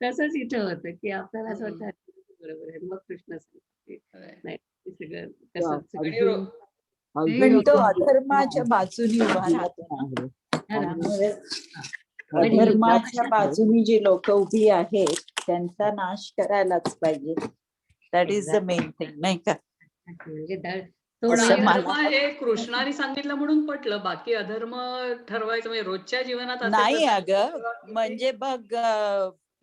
B: तसंच इथं होतं की आपल्याला असं वाटतं बरोबर आहे, मग कृष्ण सांगतात नाही सगळं कसं
L: म्हणतो अधर्माच्या बाजूनी उभा राहतो. अधर्माच्या बाजूनी जी लोक उभी आहेत त्यांचा नाश करायलाच पाहिजे. That is the main thing, नाही का.
M: अधर्म हे कृष्णाने सांगितलं म्हणून पटलं, बाकी अधर्म ठरवायचं म्हणजे रोजच्या जीवनात
L: नाही. अगं म्हणजे बघ,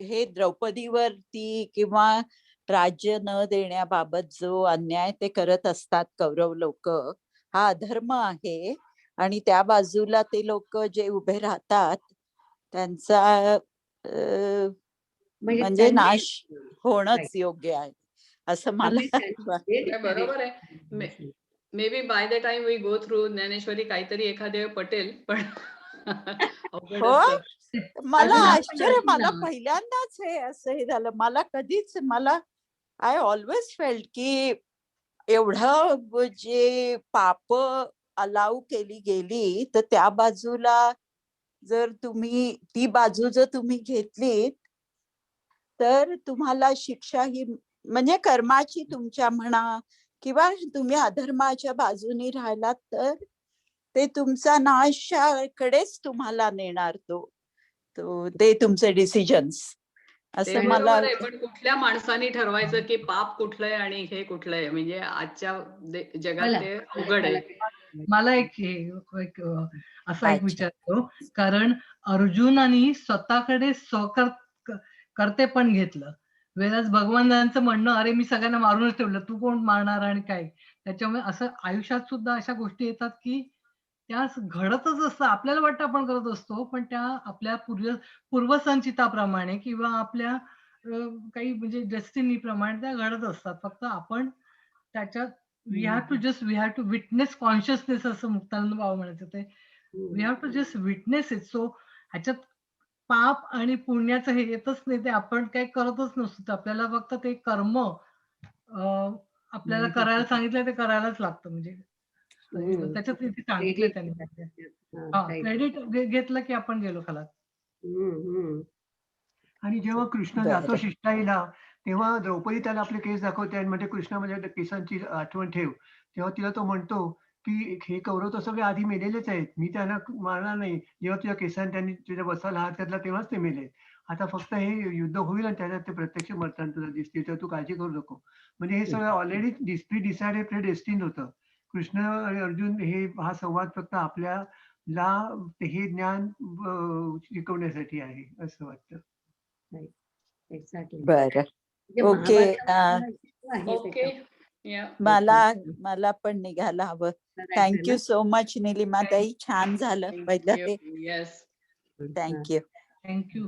L: हे द्रौपदीवरती किंवा राज्य न देण्याबाबत जो अन्याय ते करत असतात कौरव लोक, हा अधर्म आहे. आणि त्या बाजूला ते लोक जे उभे राहतात त्यांचा म्हणजे नाश होणंच योग्य आहे असं मला
M: बरोबर आहे. Maybe by the time we go through Dnyaneshwari काहीतरी एखाद्या पटेल, पण अवघड
L: हो
M: असतं.
L: मला
M: अजून
L: आश्चर्य, मला
M: ना.
L: पहिल्यांदाच हे असं हे झालं. मला आय ऑलवेज फेल्ट की एवढं जे पाप अलाव केली गेली, तर त्या बाजूला जर तुम्ही ती बाजू जर तुम्ही घेतलीत, तर तुम्हाला शिक्षा ही म्हणजे कर्माची तुमच्या म्हणा, किंवा तुम्ही अधर्माच्या बाजूने राहिलात तर ते तुमचा नाशाकडेच तुम्हाला नेणार ते तुमचे डिसिजन्स.
M: ते
L: असं मला
M: बरोबर आहे, पण कुठल्या माणसाने ठरवायचं की पाप कुठलंय आणि हे कुठलंय? म्हणजे आजच्या जगात ते अवघड आहे.
P: मला एक असा एक
L: अच्छा.
P: विचार येतो, कारण अर्जुनाने स्वतःकडे करते पण घेतलं. वेळेस भगवानांचं म्हणणं, अरे मी सगळ्यांना मारूनच ठेवलं, तू कोण मारणार आणि काय? त्याच्यामुळे असं आयुष्यात सुद्धा अशा गोष्टी येतात की त्या घडतच असतं. आपल्याला वाटतं आपण करत असतो, पण त्या आपल्या पूर्वसंचिताप्रमाणे किंवा आपल्या काही म्हणजे डेस्टिनी प्रमाणे त्या घडत असतात. फक्त आपण त्याच्यात we have to witness consciousness, असं मुक्तानंद बाबा म्हणायचं ते. We have to just witness it. So ह्याच्यात पाप आणि पुण्याचं हे येतच नाही, ते आपण काही करतच नसतो. तर आपल्याला फक्त ते कर्म आपल्याला करायला सांगितलं ते करायलाच लागतं. म्हणजे त्याच्यात इथे सांगितलं त्यांनी. क्रेडिट घेतलं की आपण गेलो खलास.
Q: आणि जेव्हा कृष्ण जातो शिष्टाईला, तेव्हा द्रौपदी त्याला आपले केस दाखवते आणि म्हणते, कृष्ण म्हणजे केसांची आठवण ठेव. तेव्हा तिला तो म्हणतो की हे कौरव तर सगळे आधी मेलेलेच आहेत, मी त्यांना मारणार नाही. जेव्हा तुझ्या केसांनी त्यांनी तुझ्या वस्त्राला हात घातला तेव्हाच ते मेले. आता फक्त हे युद्ध होईल आणि त्याच्यात ते प्रत्यक्ष मरताना तुला दिसतील, तर तू काळजी करू नको. म्हणजे हे सगळं ऑलरेडी डिसाइडेड प्रेडेस्टिन्ड होतं. कृष्ण आणि अर्जुन हा संवाद फक्त आपल्याला हे ज्ञान शिकवण्यासाठी आहे असं वाटतं.
L: बरं, ओके.
M: ओके.
L: मला पण निघायला हवं. थँक्यू सो मच निलिमा ताई, छान झालं पहिलं ते.
M: येस.
L: थँक्यू.
P: थँक्यू.